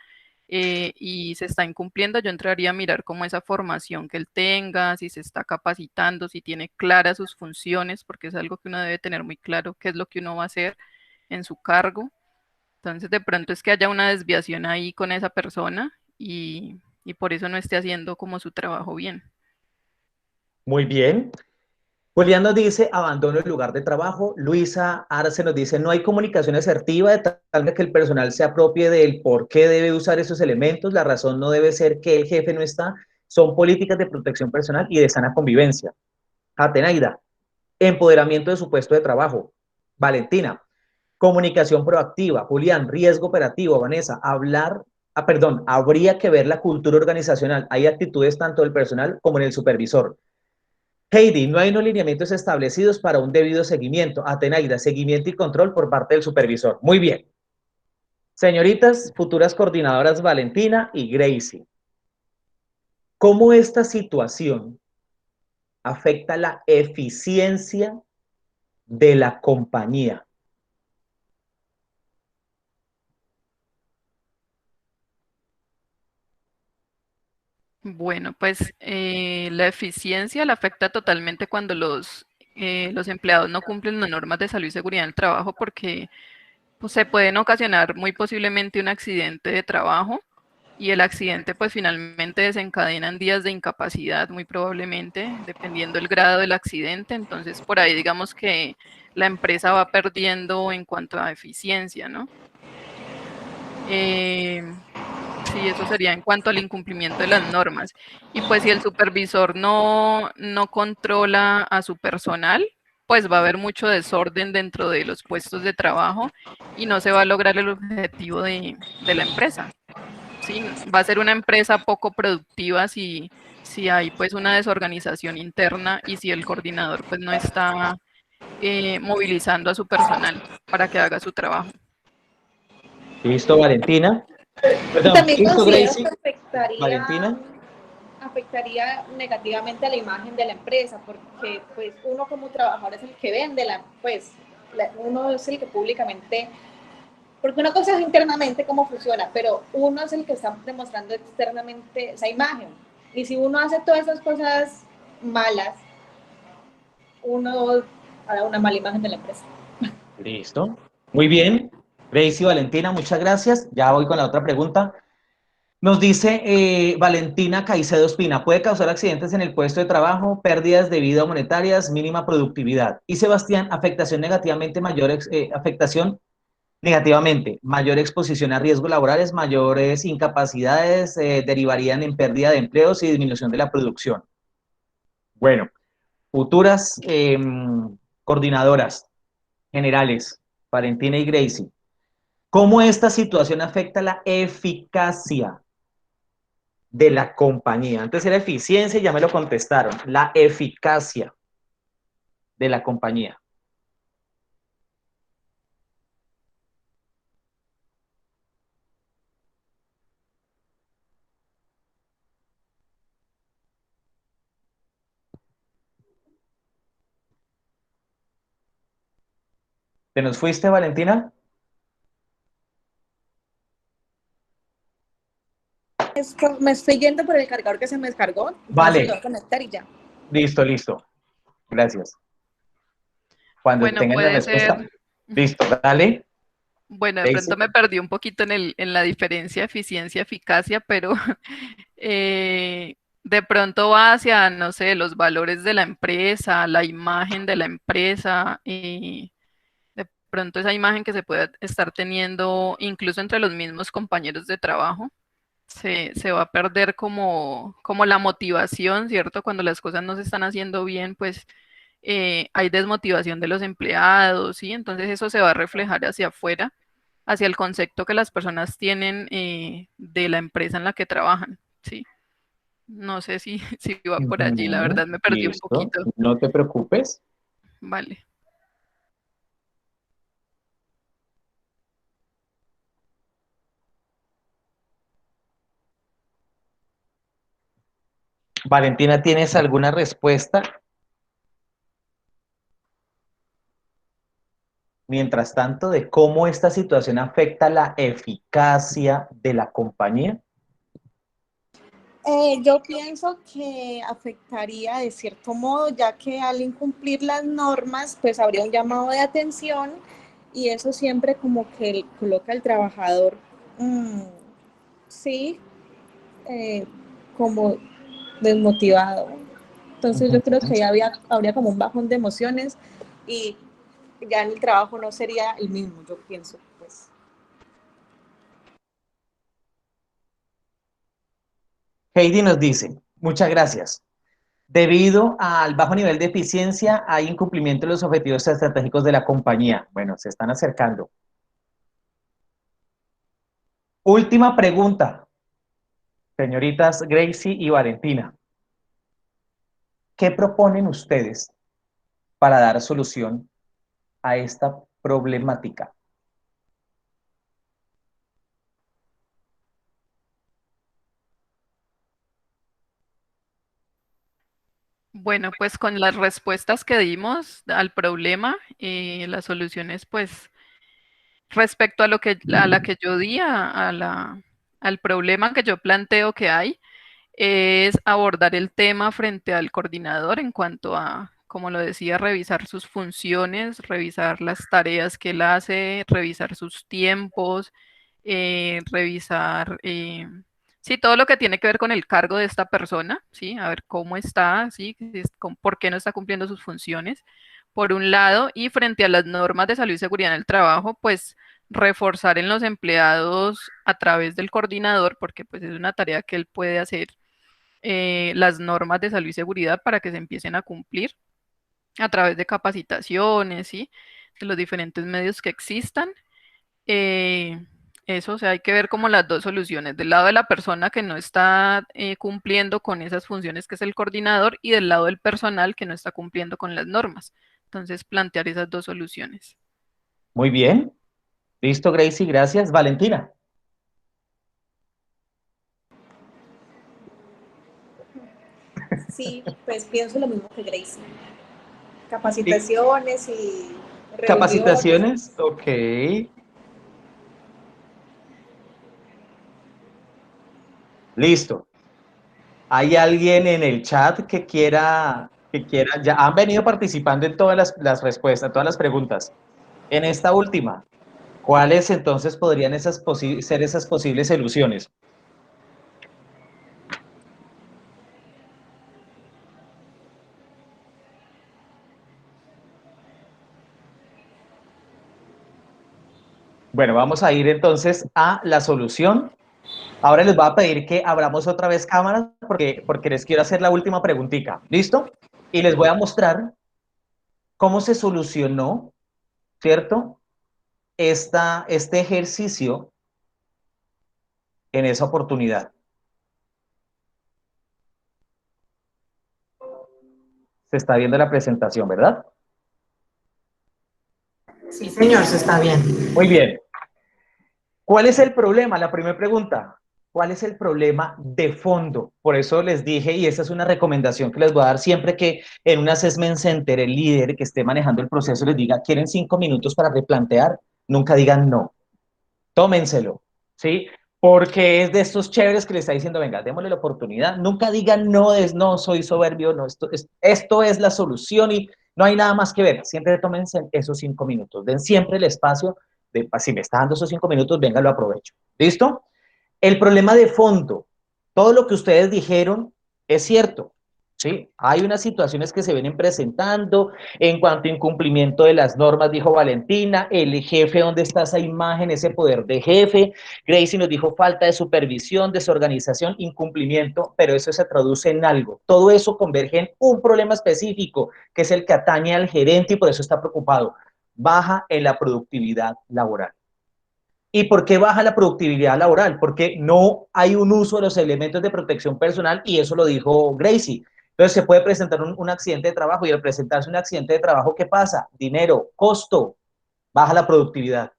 y se está incumpliendo, yo entraría a mirar cómo esa formación que él tenga, si se está capacitando, si tiene claras sus funciones, porque es algo que uno debe tener muy claro qué es lo que uno va a hacer en su cargo. Entonces, de pronto es que haya una desviación ahí con esa persona y por eso no esté haciendo como su trabajo bien. Muy bien. Julián nos dice, abandono el lugar de trabajo. Luisa Arce nos dice, no hay comunicación asertiva de tal manera que el personal se apropie del por qué debe usar esos elementos. La razón no debe ser que el jefe no está. Son políticas de protección personal y de sana convivencia. Atenaida, empoderamiento de su puesto de trabajo. Valentina, comunicación proactiva. Julián, riesgo operativo. Vanessa, habría que ver la cultura organizacional. Hay actitudes tanto del personal como en el supervisor. Heidi, no hay unos lineamientos establecidos para un debido seguimiento. Atenaida, seguimiento y control por parte del supervisor. Muy bien. Señoritas, futuras coordinadoras Valentina y Gracie, ¿cómo esta situación afecta la eficiencia de la compañía? Bueno, pues la eficiencia la afecta totalmente cuando los empleados no cumplen las normas de salud y seguridad en el trabajo porque pues, se pueden ocasionar muy posiblemente un accidente de trabajo y el accidente pues finalmente desencadena en días de incapacidad muy probablemente, dependiendo el grado del accidente. Entonces por ahí digamos que la empresa va perdiendo en cuanto a eficiencia, ¿no? Sí, eso sería en cuanto al incumplimiento de las normas. Y pues si el supervisor no controla a su personal, pues va a haber mucho desorden dentro de los puestos de trabajo y no se va a lograr el objetivo de la empresa. Sí, va a ser una empresa poco productiva si hay pues una desorganización interna y si el coordinador pues no está movilizando a su personal para que haga su trabajo. Listo, Valentina. Perdón, También listo, considero que Gracie. Valentina. afectaría negativamente a la imagen de la empresa, porque pues uno como trabajador es el que vende, uno es el que públicamente, porque una cosa es internamente cómo funciona, pero uno es el que está demostrando externamente esa imagen. Y si uno hace todas esas cosas malas, uno hará una mala imagen de la empresa. Listo. Muy bien. Gracie y Valentina, muchas gracias. Ya voy con la otra pregunta. Nos dice Valentina Caicedo Espina, puede causar accidentes en el puesto de trabajo, pérdidas de vida monetarias, mínima productividad. Y Sebastián, afectación negativamente, mayor exposición a riesgos laborales, mayores incapacidades, derivarían en pérdida de empleos y disminución de la producción. Bueno, futuras coordinadoras generales, Valentina y Gracie, ¿cómo esta situación afecta la eficacia de la compañía? Antes era eficiencia y ya me lo contestaron. La eficacia de la compañía. ¿Te nos fuiste, Valentina? Me estoy yendo por el cargador que se me descargó, entonces lo voy Vale, a conectar y ya. listo, listo. Gracias. Cuando Bueno, tengan la puede ser. respuesta, listo, dale. Bueno, de Daisy. pronto me perdí un poquito en la diferencia eficiencia-eficacia, pero de pronto va hacia, no sé, los valores de la empresa, la imagen de la empresa, de pronto esa imagen que se puede estar teniendo incluso entre los mismos compañeros de trabajo, se va a perder como la motivación, ¿cierto? Cuando las cosas no se están haciendo bien, pues hay desmotivación de los empleados, ¿sí? Entonces eso se va a reflejar hacia afuera, hacia el concepto que las personas tienen de la empresa en la que trabajan, ¿sí? No sé si, si va por allí, la verdad me perdí un Listo, poquito. no te preocupes. Vale. Valentina, ¿tienes alguna respuesta? Mientras tanto, de cómo esta situación afecta la eficacia de la compañía. Yo pienso que afectaría de cierto modo, ya que al incumplir las normas, pues habría un llamado de atención y eso siempre como que coloca al trabajador, sí, eh, como desmotivado. Entonces yo creo que habría como un bajón de emociones y ya en el trabajo no sería el mismo, yo pienso, pues. Heidi nos dice, muchas gracias. Debido al bajo nivel de eficiencia, hay incumplimiento de los objetivos estratégicos de la compañía. Bueno, se están acercando. Última pregunta, señoritas Gracie y Valentina. ¿Qué proponen ustedes para dar solución a esta problemática? Bueno, pues con las respuestas que dimos al problema, las soluciones, pues respecto a a la que yo di, al problema que yo planteo que hay, es abordar el tema frente al coordinador en cuanto a, como lo decía, revisar sus funciones, revisar las tareas que él hace, revisar sus tiempos, revisar Sí, todo lo que tiene que ver con el cargo de esta persona, ¿sí? A ver cómo está, ¿sí? ¿Por qué no está cumpliendo sus funciones? Por un lado, y frente a las normas de salud y seguridad en el trabajo, pues reforzar en los empleados a través del coordinador, porque pues es una tarea que él puede hacer, las normas de salud y seguridad para que se empiecen a cumplir a través de capacitaciones, ¿sí? De los diferentes medios que existan. Eh, Eso, o sea, hay que ver como las dos soluciones, del lado de la persona que no está cumpliendo con esas funciones, que es el coordinador, y del lado del personal que no está cumpliendo con las normas. Entonces, plantear esas dos soluciones. Muy bien. Listo, Gracie, gracias. Valentina. Sí, pues pienso lo mismo que Gracie. ¿Y Capacitaciones y reuniones. capacitaciones? Ok. Listo. ¿Hay alguien en el chat ya han venido participando en todas las respuestas, todas las preguntas? En esta última, ¿cuáles entonces podrían ser esas posibles soluciones? Bueno, vamos a ir entonces a la solución. Ahora les voy a pedir que abramos otra vez cámaras porque les quiero hacer la última preguntita. ¿Listo? Y les voy a mostrar cómo se solucionó, ¿cierto? Este ejercicio en esa oportunidad. Se está viendo la presentación, ¿verdad? Sí, señor, se está bien. Muy bien. ¿Cuál es el problema? La primera pregunta. ¿Cuál es el problema de fondo? Por eso les dije, y esa es una recomendación que les voy a dar siempre que en un assessment center el líder que esté manejando el proceso les diga, ¿quieren 5 minutos para replantear? Nunca digan no. Tómenselo, ¿sí? Porque es de estos chéveres que le está diciendo, venga, démosle la oportunidad. Nunca digan no, no, soy soberbio, no, esto es la solución y no hay nada más que ver. Siempre tómense esos 5 minutos. Den siempre el espacio de, si me está dando esos 5 minutos, venga, lo aprovecho. ¿Listo? El problema de fondo, todo lo que ustedes dijeron es cierto, ¿sí? Hay unas situaciones que se vienen presentando en cuanto a incumplimiento de las normas, dijo Valentina, el jefe, ¿dónde está esa imagen, ese poder de jefe? Gracie nos dijo falta de supervisión, desorganización, incumplimiento, pero eso se traduce en algo. Todo eso converge en un problema específico, que es el que atañe al gerente y por eso está preocupado. Baja en la productividad laboral. ¿Y por qué baja la productividad laboral? Porque no hay un uso de los elementos de protección personal y eso lo dijo Gracie. Entonces se puede presentar un accidente de trabajo y al presentarse un accidente de trabajo, ¿qué pasa? Dinero, costo, baja la productividad.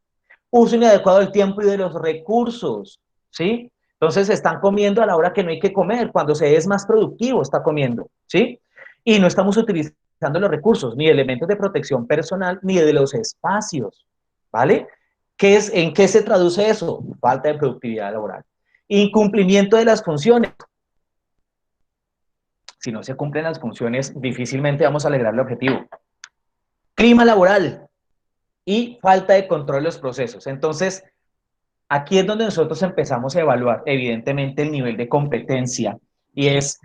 Uso inadecuado del tiempo y de los recursos, ¿sí? Entonces están comiendo a la hora que no hay que comer, cuando se es más productivo está comiendo, ¿sí? Y no estamos utilizando los recursos, ni elementos de protección personal, ni de los espacios, ¿vale? ¿En qué se traduce eso? Falta de productividad laboral. Incumplimiento de las funciones. Si no se cumplen las funciones, difícilmente vamos a lograr el objetivo. Clima laboral y falta de control de los procesos. Entonces, aquí es donde nosotros empezamos a evaluar, evidentemente, el nivel de competencia y es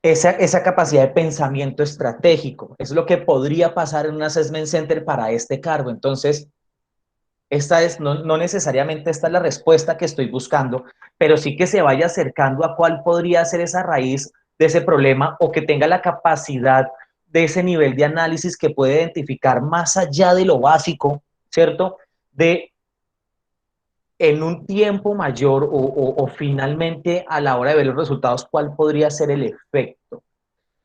esa capacidad de pensamiento estratégico. Es lo que podría pasar en un assessment center para este cargo. Entonces, no necesariamente esta es la respuesta que estoy buscando, pero sí que se vaya acercando a cuál podría ser esa raíz de ese problema o que tenga la capacidad de ese nivel de análisis que puede identificar más allá de lo básico, ¿cierto? De en un tiempo mayor o finalmente a la hora de ver los resultados, cuál podría ser el efecto.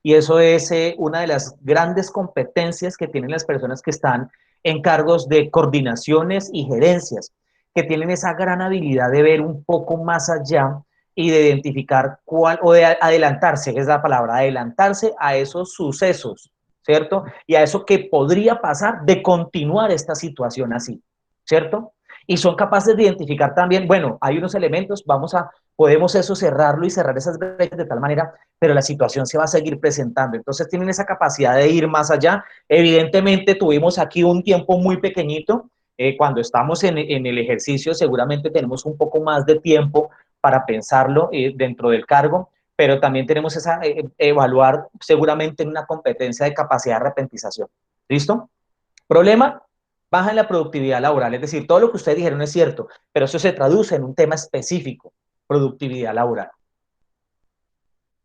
Y eso es una de las grandes competencias que tienen las personas que están en cargos de coordinaciones y gerencias, que tienen esa gran habilidad de ver un poco más allá y de identificar cuál, o de adelantarse, es la palabra, adelantarse a esos sucesos, ¿cierto? Y a eso que podría pasar de continuar esta situación así, ¿cierto? Y son capaces de identificar también, bueno, hay unos elementos, podemos eso cerrarlo y cerrar esas brechas de tal manera, pero la situación se va a seguir presentando. Entonces tienen esa capacidad de ir más allá. Evidentemente tuvimos aquí un tiempo muy pequeñito. Cuando estamos en el ejercicio seguramente tenemos un poco más de tiempo para pensarlo dentro del cargo, pero también tenemos esa, evaluar seguramente en una competencia de capacidad de repentización. ¿Listo? Problema, baja en la productividad laboral, es decir, todo lo que ustedes dijeron es cierto, pero eso se traduce en un tema específico, productividad laboral.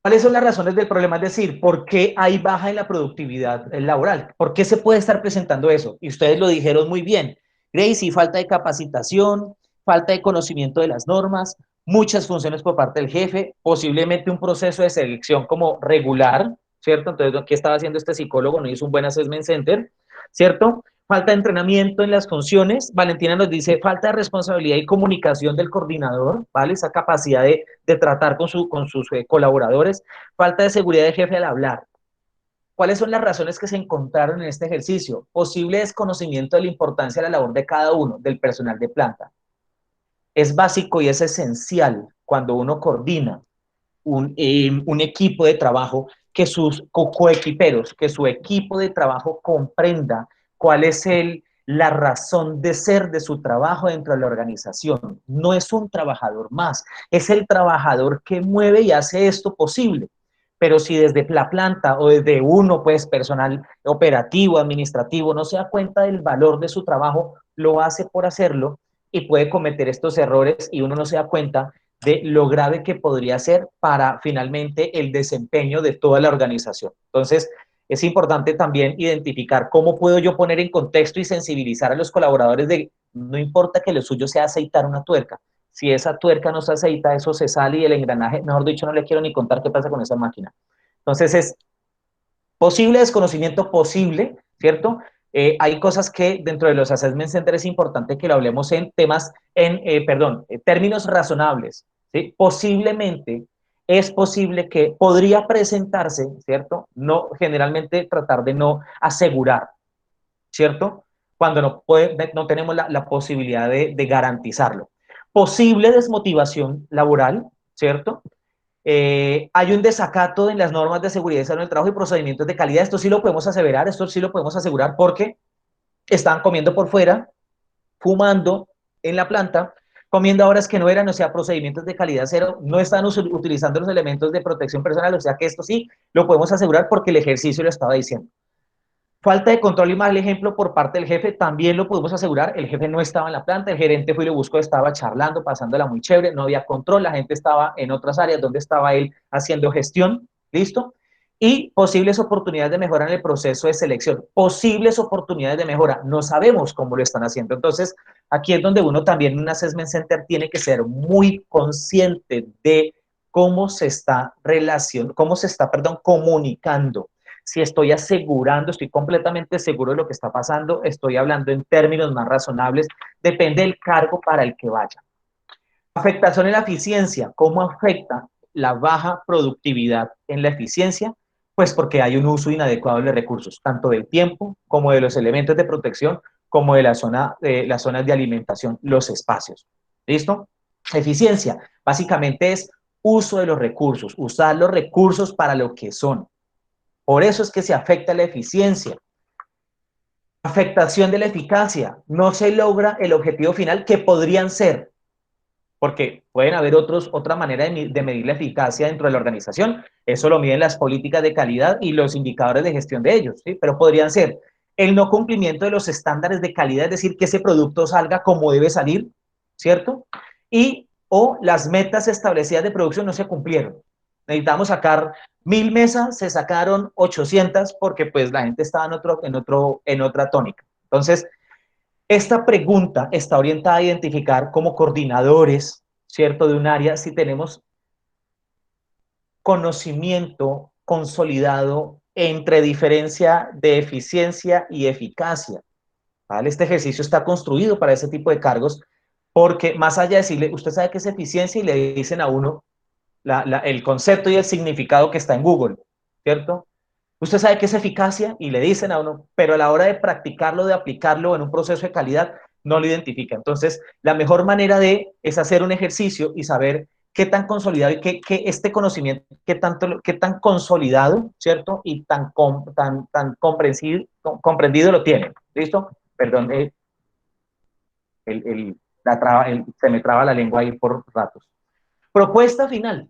¿Cuáles son las razones del problema? Es decir, ¿por qué hay baja en la productividad laboral? ¿Por qué se puede estar presentando eso? Y ustedes lo dijeron muy bien. Gracie, falta de capacitación, falta de conocimiento de las normas, muchas funciones por parte del jefe, posiblemente un proceso de selección como regular, ¿cierto? Entonces, ¿qué estaba haciendo este psicólogo? No hizo un buen assessment center, ¿cierto? Falta de entrenamiento en las funciones. Valentina nos dice, falta de responsabilidad y comunicación del coordinador, ¿vale? Esa capacidad de tratar con sus colaboradores. Falta de seguridad del jefe al hablar. ¿Cuáles son las razones que se encontraron en este ejercicio? Posible desconocimiento de la importancia de la labor de cada uno, del personal de planta. Es básico y es esencial cuando uno coordina un equipo de trabajo, que sus coequiperos, que su equipo de trabajo comprenda cuál es la razón de ser de su trabajo dentro de la organización. No es un trabajador más, es el trabajador que mueve y hace esto posible. Pero si desde la planta o desde uno, pues personal operativo, administrativo, no se da cuenta del valor de su trabajo, lo hace por hacerlo y puede cometer estos errores y uno no se da cuenta de lo grave que podría ser para finalmente el desempeño de toda la organización. Entonces, es importante también identificar cómo puedo yo poner en contexto y sensibilizar a los colaboradores de no importa que lo suyo sea aceitar una tuerca. Si esa tuerca no se aceita, eso se sale y el engranaje, mejor dicho, no le quiero ni contar qué pasa con esa máquina. Entonces, es posible desconocimiento, posible, ¿cierto? Hay cosas que dentro de los assessment centers es importante que lo hablemos en temas, términos razonables, ¿sí? Posiblemente es posible que podría presentarse, ¿cierto? No, generalmente tratar de no asegurar, ¿cierto? Cuando no tenemos la posibilidad de garantizarlo. Posible desmotivación laboral, ¿cierto? Hay un desacato en las normas de seguridad y salud en el trabajo y procedimientos de calidad. Esto sí lo podemos aseverar, esto sí lo podemos asegurar porque están comiendo por fuera, fumando en la planta, comiendo a horas que no eran, o sea, procedimientos de calidad cero, no están utilizando los elementos de protección personal, o sea que esto sí lo podemos asegurar porque el ejercicio lo estaba diciendo. Falta de control y mal ejemplo por parte del jefe, también lo pudimos asegurar, el jefe no estaba en la planta, el gerente fue y lo buscó, estaba charlando, pasándola muy chévere, no había control, la gente estaba en otras áreas donde estaba él haciendo gestión, ¿listo? Y posibles oportunidades de mejora en el proceso de selección, posibles oportunidades de mejora, no sabemos cómo lo están haciendo, entonces aquí es donde uno también en un assessment center tiene que ser muy consciente de cómo se está comunicando. Si estoy asegurando, estoy completamente seguro de lo que está pasando, estoy hablando en términos más razonables, depende del cargo para el que vaya. Afectación en la eficiencia, ¿cómo afecta la baja productividad en la eficiencia? Pues porque hay un uso inadecuado de los recursos, tanto del tiempo como de los elementos de protección, como de las zonas de alimentación, los espacios. ¿Listo? Eficiencia, básicamente es uso de los recursos, usar los recursos para lo que son. Por eso es que se afecta la eficiencia. Afectación de la eficacia. No se logra el objetivo final que podrían ser, porque pueden haber otra manera de medir la eficacia dentro de la organización. Eso lo miden las políticas de calidad y los indicadores de gestión de ellos, ¿sí? Pero podrían ser el no cumplimiento de los estándares de calidad, es decir, que ese producto salga como debe salir, ¿cierto? O las metas establecidas de producción no se cumplieron. Necesitamos sacar 1000 mesas, se sacaron 800 porque pues la gente estaba en otra tónica. Entonces, esta pregunta está orientada a identificar como coordinadores, ¿cierto?, de un área, si tenemos conocimiento consolidado entre diferencia de eficiencia y eficacia, ¿vale? Este ejercicio está construido para ese tipo de cargos porque más allá de decirle, usted sabe qué es eficiencia y le dicen a uno el concepto y el significado que está en Google, ¿cierto? Usted sabe qué es eficacia y le dicen a uno, pero a la hora de practicarlo, de aplicarlo en un proceso de calidad, no lo identifica. Entonces, la mejor manera es hacer un ejercicio y saber qué tan consolidado y qué este conocimiento, qué tan consolidado, ¿cierto? Y tan comprendido lo tiene. ¿Listo? Perdón, se me traba la lengua ahí por ratos. Propuesta final.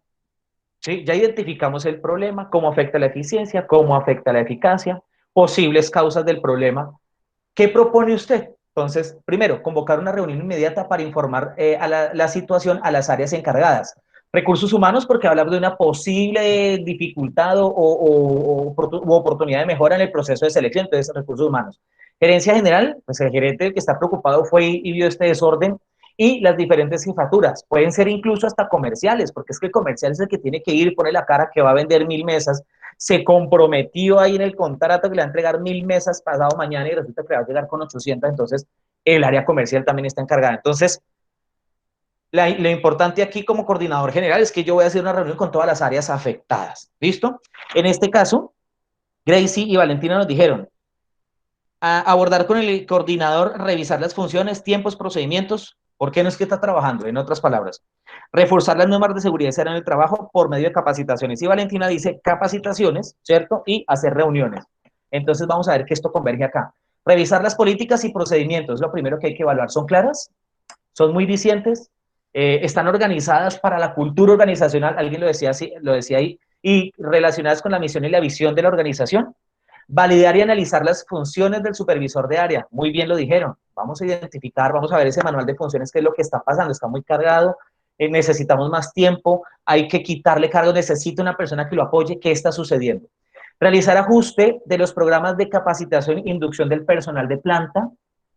¿Sí? Ya identificamos el problema, cómo afecta la eficiencia, cómo afecta la eficacia, posibles causas del problema. ¿Qué propone usted? Entonces, primero, convocar una reunión inmediata para informar la situación a las áreas encargadas. Recursos humanos, porque hablamos de una posible dificultad o oportunidad de mejora en el proceso de selección, entonces recursos humanos. Gerencia general, pues el gerente que está preocupado fue y vio este desorden, y las diferentes jefaturas, pueden ser incluso hasta comerciales, porque es que el comercial es el que tiene que ir y pone la cara que va a vender 1000 mesas, se comprometió ahí en el contrato que le va a entregar 1000 mesas pasado mañana y resulta que va a llegar con 800, entonces el área comercial también está encargada. Entonces, lo importante aquí como coordinador general es que yo voy a hacer una reunión con todas las áreas afectadas, ¿listo? En este caso, Gracie y Valentina nos dijeron, abordar con el coordinador, revisar las funciones, tiempos, procedimientos, ¿por qué no es que está trabajando? En otras palabras, reforzar las normas de seguridad en el trabajo por medio de capacitaciones. Y Valentina dice capacitaciones, ¿cierto? Y hacer reuniones. Entonces vamos a ver que esto converge acá. Revisar las políticas y procedimientos, lo primero que hay que evaluar. ¿Son claras? ¿Son muy dicientes? ¿Están organizadas para la cultura organizacional? Alguien lo decía ahí. Y relacionadas con la misión y la visión de la organización. Validar y analizar las funciones del supervisor de área. Muy bien lo dijeron. Vamos a identificar, vamos a ver ese manual de funciones, qué es lo que está pasando. Está muy cargado, necesitamos más tiempo, hay que quitarle cargo, necesita una persona que lo apoye. ¿Qué está sucediendo? Realizar ajuste de los programas de capacitación e inducción del personal de planta,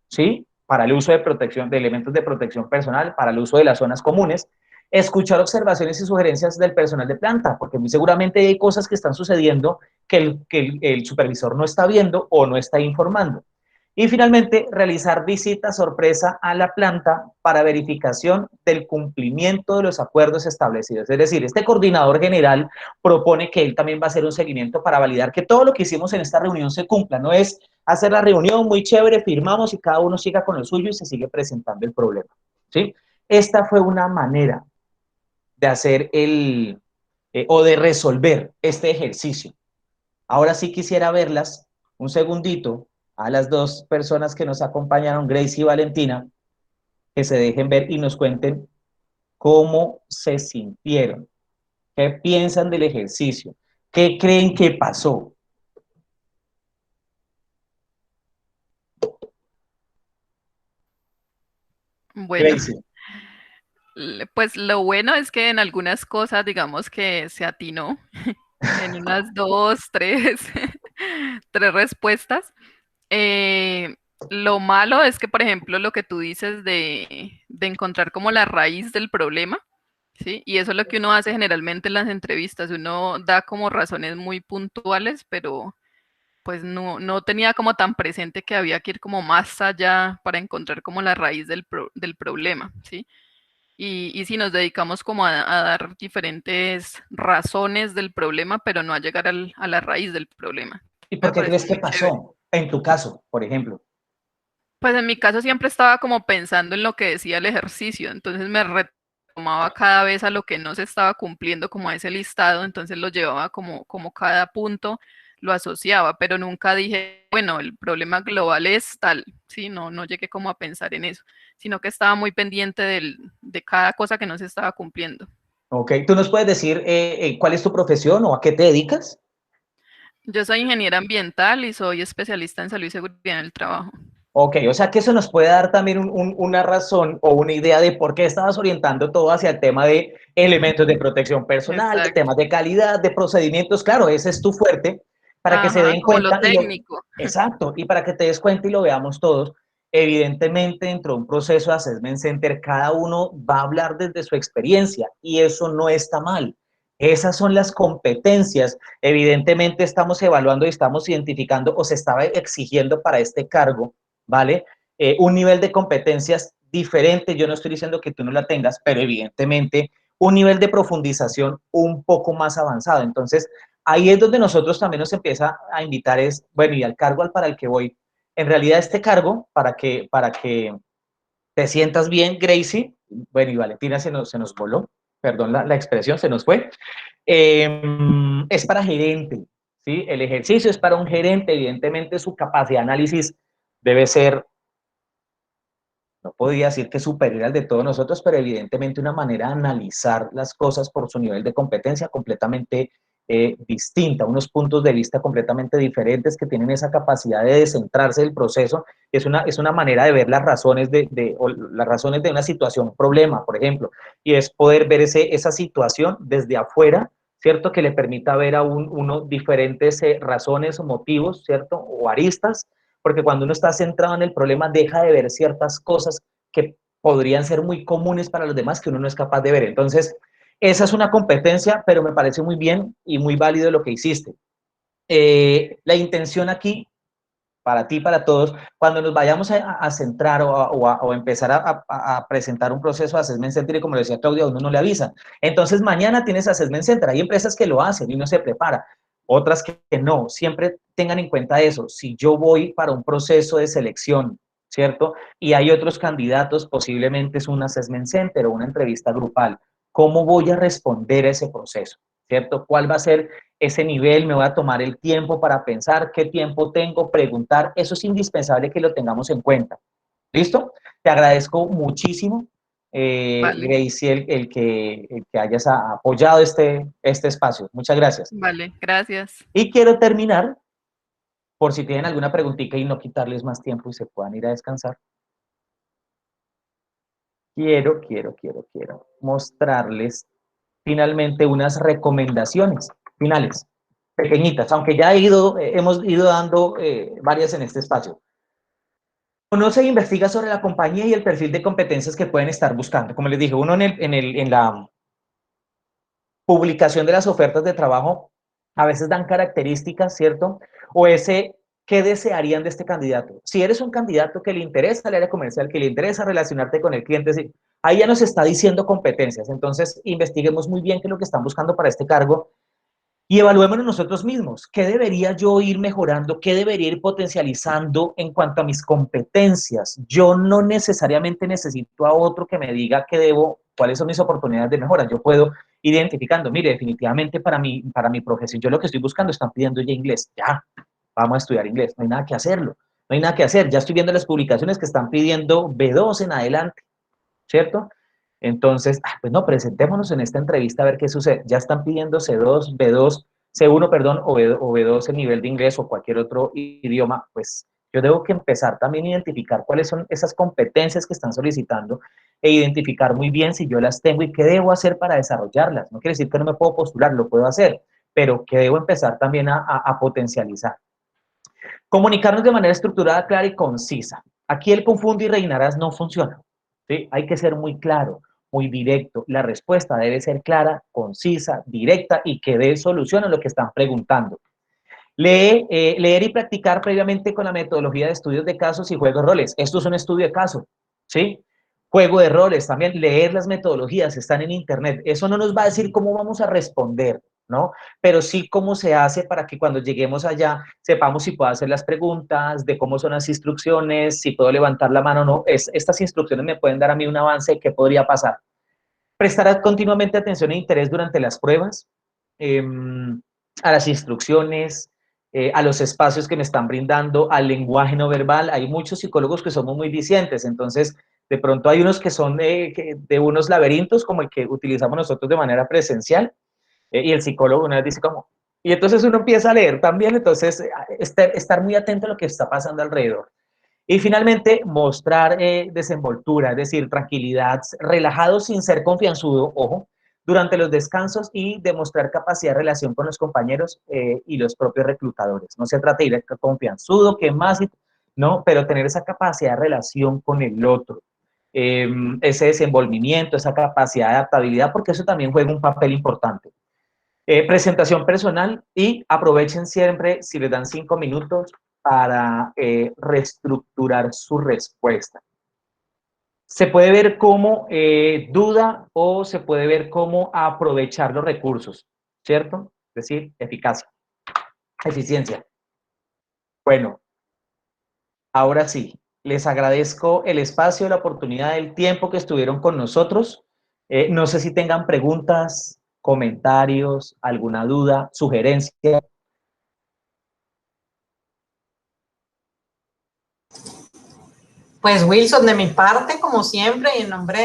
¿sí? Para el uso de protección, de elementos de protección personal, para el uso de las zonas comunes. Escuchar observaciones y sugerencias del personal de planta, porque muy seguramente hay cosas que están sucediendo que el supervisor no está viendo o no está informando. Y finalmente, realizar visitas sorpresa a la planta para verificación del cumplimiento de los acuerdos establecidos. Es decir, este coordinador general propone que él también va a hacer un seguimiento para validar que todo lo que hicimos en esta reunión se cumpla. No es hacer la reunión muy chévere, firmamos y cada uno siga con lo suyo y se sigue presentando el problema, ¿sí? Esta fue una manera de hacer o de resolver este ejercicio. Ahora sí quisiera verlas, un segundito, a las dos personas que nos acompañaron, Gracie y Valentina, que se dejen ver y nos cuenten cómo se sintieron, qué piensan del ejercicio, qué creen que pasó. Bueno, Gracie. pues lo bueno es que en algunas cosas, digamos que se atinó en unas dos, tres, tres respuestas. Eh, lo malo es que, por ejemplo, lo que tú dices de encontrar como la raíz del problema, ¿sí? Y eso es lo que uno hace generalmente en las entrevistas. Uno da como razones muy puntuales, pero pues no tenía como tan presente que había que ir como más allá para encontrar como la raíz del problema, ¿sí? Y si nos dedicamos como a dar diferentes razones del problema, pero no a llegar a la raíz del problema. ¿Y Me por qué parece crees que muy chévere. pasó? En tu caso, por ejemplo. Pues en mi caso siempre estaba como pensando en lo que decía el ejercicio, entonces me retomaba cada vez a lo que no se estaba cumpliendo como a ese listado, entonces lo llevaba como cada punto lo asociaba, pero nunca dije, bueno, el problema global es tal, sí, no llegué como a pensar en eso, sino que estaba muy pendiente de cada cosa que no se estaba cumpliendo. Ok, ¿tú nos puedes decir cuál es tu profesión o a qué te dedicas? Yo soy ingeniera ambiental y soy especialista en salud y seguridad en el trabajo. Ok, o sea que eso nos puede dar también una razón o una idea de por qué estabas orientando todo hacia el tema de elementos de protección personal, de Exacto. temas de calidad, de procedimientos. Claro, ese es tu fuerte para que se Ajá, den como lo cuenta y lo... técnico. Exacto, y para que te des cuenta y lo veamos todos. Evidentemente, dentro de un proceso de Assessment Center, cada uno va a hablar desde su experiencia y eso no está mal. Esas son las competencias. Evidentemente, estamos evaluando y estamos identificando o se estaba exigiendo para este cargo, ¿vale? Un nivel de competencias diferente, yo no estoy diciendo que tú no la tengas, pero evidentemente un nivel de profundización un poco más avanzado. Entonces, ahí es donde nosotros también nos empieza a invitar es, bueno, y al cargo para el que voy. En realidad este cargo, para que te sientas bien, Gracie, bueno, y Valentina se nos voló, perdón la expresión, se nos fue, es para gerente, ¿sí? El ejercicio es para un gerente, evidentemente su capacidad de análisis debe ser no podría decir que superior al de todos nosotros, pero evidentemente una manera de analizar las cosas por su nivel de competencia completamente distinta, unos puntos de vista completamente diferentes que tienen esa capacidad de descentrarse del proceso. Es una manera de ver las razones las razones de una situación, un problema, por ejemplo, y es poder ver esa situación desde afuera, ¿cierto? Que le permita ver a uno diferentes razones o motivos, ¿cierto? O aristas, porque cuando uno está centrado en el problema deja de ver ciertas cosas que podrían ser muy comunes para los demás que uno no es capaz de ver. Entonces, esa es una competencia, pero me parece muy bien y muy válido lo que hiciste. La intención aquí, para ti, para todos, cuando nos vayamos a centrar o empezar a presentar un proceso de Assessment Center, y como le decía Claudia, a uno no le avisa. Entonces, mañana tienes Assessment Center. Hay empresas que lo hacen y uno se prepara, otras que no. Siempre tengan en cuenta eso. Si yo voy para un proceso de selección, ¿cierto? Y hay otros candidatos, posiblemente es un Assessment Center o una entrevista grupal. ¿Cómo voy a responder a ese proceso? ¿Cierto? ¿Cuál va a ser ese nivel? ¿Me voy a tomar el tiempo para pensar? ¿Qué tiempo tengo? Preguntar. Eso es indispensable que lo tengamos en cuenta. ¿Listo? Te agradezco muchísimo, Vale, Gracie, el que hayas apoyado este espacio. Muchas gracias. vale, gracias. Y quiero terminar, por si tienen alguna preguntita y no quitarles más tiempo y se puedan ir a descansar. Quiero mostrarles finalmente unas recomendaciones finales, pequeñitas, aunque ya hemos ido dando varias en este espacio. Conoce e investiga sobre la compañía y el perfil de competencias que pueden estar buscando. Como les dije, uno en la publicación de las ofertas de trabajo a veces dan características, ¿cierto? O ¿qué desearían de este candidato? Si eres un candidato que le interesa el área comercial, que le interesa relacionarte con el cliente, ahí ya nos está diciendo competencias. Entonces, investiguemos muy bien qué es lo que están buscando para este cargo y evaluémonos nosotros mismos. ¿Qué debería yo ir mejorando? ¿Qué debería ir potencializando en cuanto a mis competencias? Yo no necesariamente necesito a otro que me diga cuáles son mis oportunidades de mejora. Yo puedo ir identificando, mire, definitivamente para mi profesión, yo lo que estoy buscando, están pidiendo ya inglés. Ya, vamos a estudiar inglés. No hay nada que hacerlo. No hay nada que hacer. Ya estoy viendo las publicaciones que están pidiendo B2 en adelante, ¿cierto? Entonces, pues no, presentémonos en esta entrevista a ver qué sucede. Ya están pidiendo C2, B2, C1, perdón, o B2 en nivel de inglés o cualquier otro idioma. Pues yo debo que empezar también a identificar cuáles son esas competencias que están solicitando e identificar muy bien si yo las tengo y qué debo hacer para desarrollarlas. No quiere decir que no me puedo postular, lo puedo hacer, pero que debo empezar también a potencializar. Comunicarnos de manera estructurada, clara y concisa. Aquí el confunde y reinarás no funciona. ¿Sí? Hay que ser muy claro, muy directo. La respuesta debe ser clara, concisa, directa y que dé solución a lo que están preguntando. Leer y practicar previamente con la metodología de estudios de casos y juegos de roles. Esto es un estudio de caso, ¿sí? Juego de roles, también leer las metodologías, están en internet. Eso no nos va a decir cómo vamos a responder, ¿no? Pero sí cómo se hace para que cuando lleguemos allá sepamos si puedo hacer las preguntas, de cómo son las instrucciones, si puedo levantar la mano o no. Estas instrucciones me pueden dar a mí un avance de qué podría pasar. Prestar continuamente atención e interés durante las pruebas, a las instrucciones, a los espacios que me están brindando, al lenguaje no verbal. Hay muchos psicólogos que somos muy discientes, entonces de pronto hay unos que son de unos laberintos como el que utilizamos nosotros de manera presencial, y el psicólogo una vez dice como, y entonces uno empieza a leer también, entonces estar muy atento a lo que está pasando alrededor. Y finalmente, mostrar desenvoltura, es decir, tranquilidad, relajado sin ser confianzudo, ojo, durante los descansos y demostrar capacidad de relación con los compañeros y los propios reclutadores. No se trata de ir confianzudo, que más, no, pero tener esa capacidad de relación con el otro, ese desenvolvimiento, esa capacidad de adaptabilidad, porque eso también juega un papel importante. Presentación personal y aprovechen siempre, si les dan 5 minutos, para reestructurar su respuesta. Se puede ver como duda o se puede ver como aprovechar los recursos, ¿cierto? Es decir, eficacia, eficiencia. Bueno, ahora sí, les agradezco el espacio, la oportunidad, el tiempo que estuvieron con nosotros. No sé si tengan preguntas, comentarios, alguna duda, sugerencia. Pues Wilson, de mi parte, como siempre, y en nombre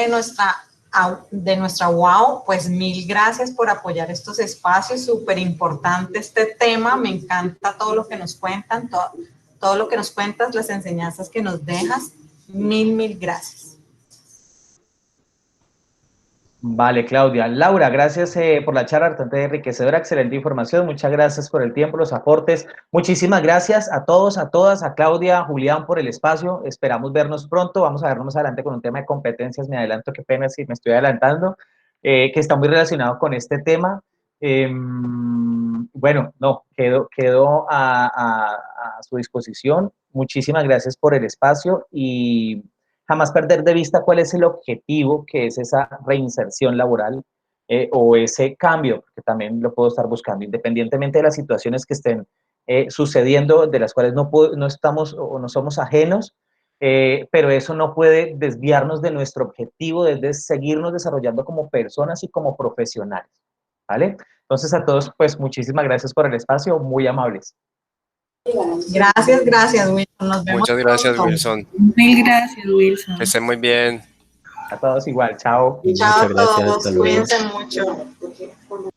de nuestra UAO, pues mil gracias por apoyar estos espacios, súper importante este tema, me encanta todo lo que nos cuentan, todo lo que nos cuentas, las enseñanzas que nos dejas, mil gracias. Vale, Claudia. Laura, gracias por la charla bastante enriquecedora, excelente información. Muchas gracias por el tiempo, los aportes. Muchísimas gracias a todos, a todas, a Claudia, a Julián por el espacio. Esperamos vernos pronto. Vamos a vernos más adelante con un tema de competencias. Me adelanto, qué pena si me estoy adelantando, que está muy relacionado con este tema. Bueno, no, quedo a su disposición. Muchísimas gracias por el espacio y jamás perder de vista cuál es el objetivo, que es esa reinserción laboral o ese cambio, que también lo puedo estar buscando, independientemente de las situaciones que estén sucediendo, de las cuales no estamos o no somos ajenos, pero eso no puede desviarnos de nuestro objetivo, de seguirnos desarrollando como personas y como profesionales, ¿vale? Entonces a todos, pues muchísimas gracias por el espacio, muy amables. Gracias, Wilson. Nos vemos Muchas gracias, pronto. Wilson. Mil gracias, Wilson. Que estén muy bien. A todos igual, chao. Chao a Muchas gracias, todos, hasta luego. cuídense mucho.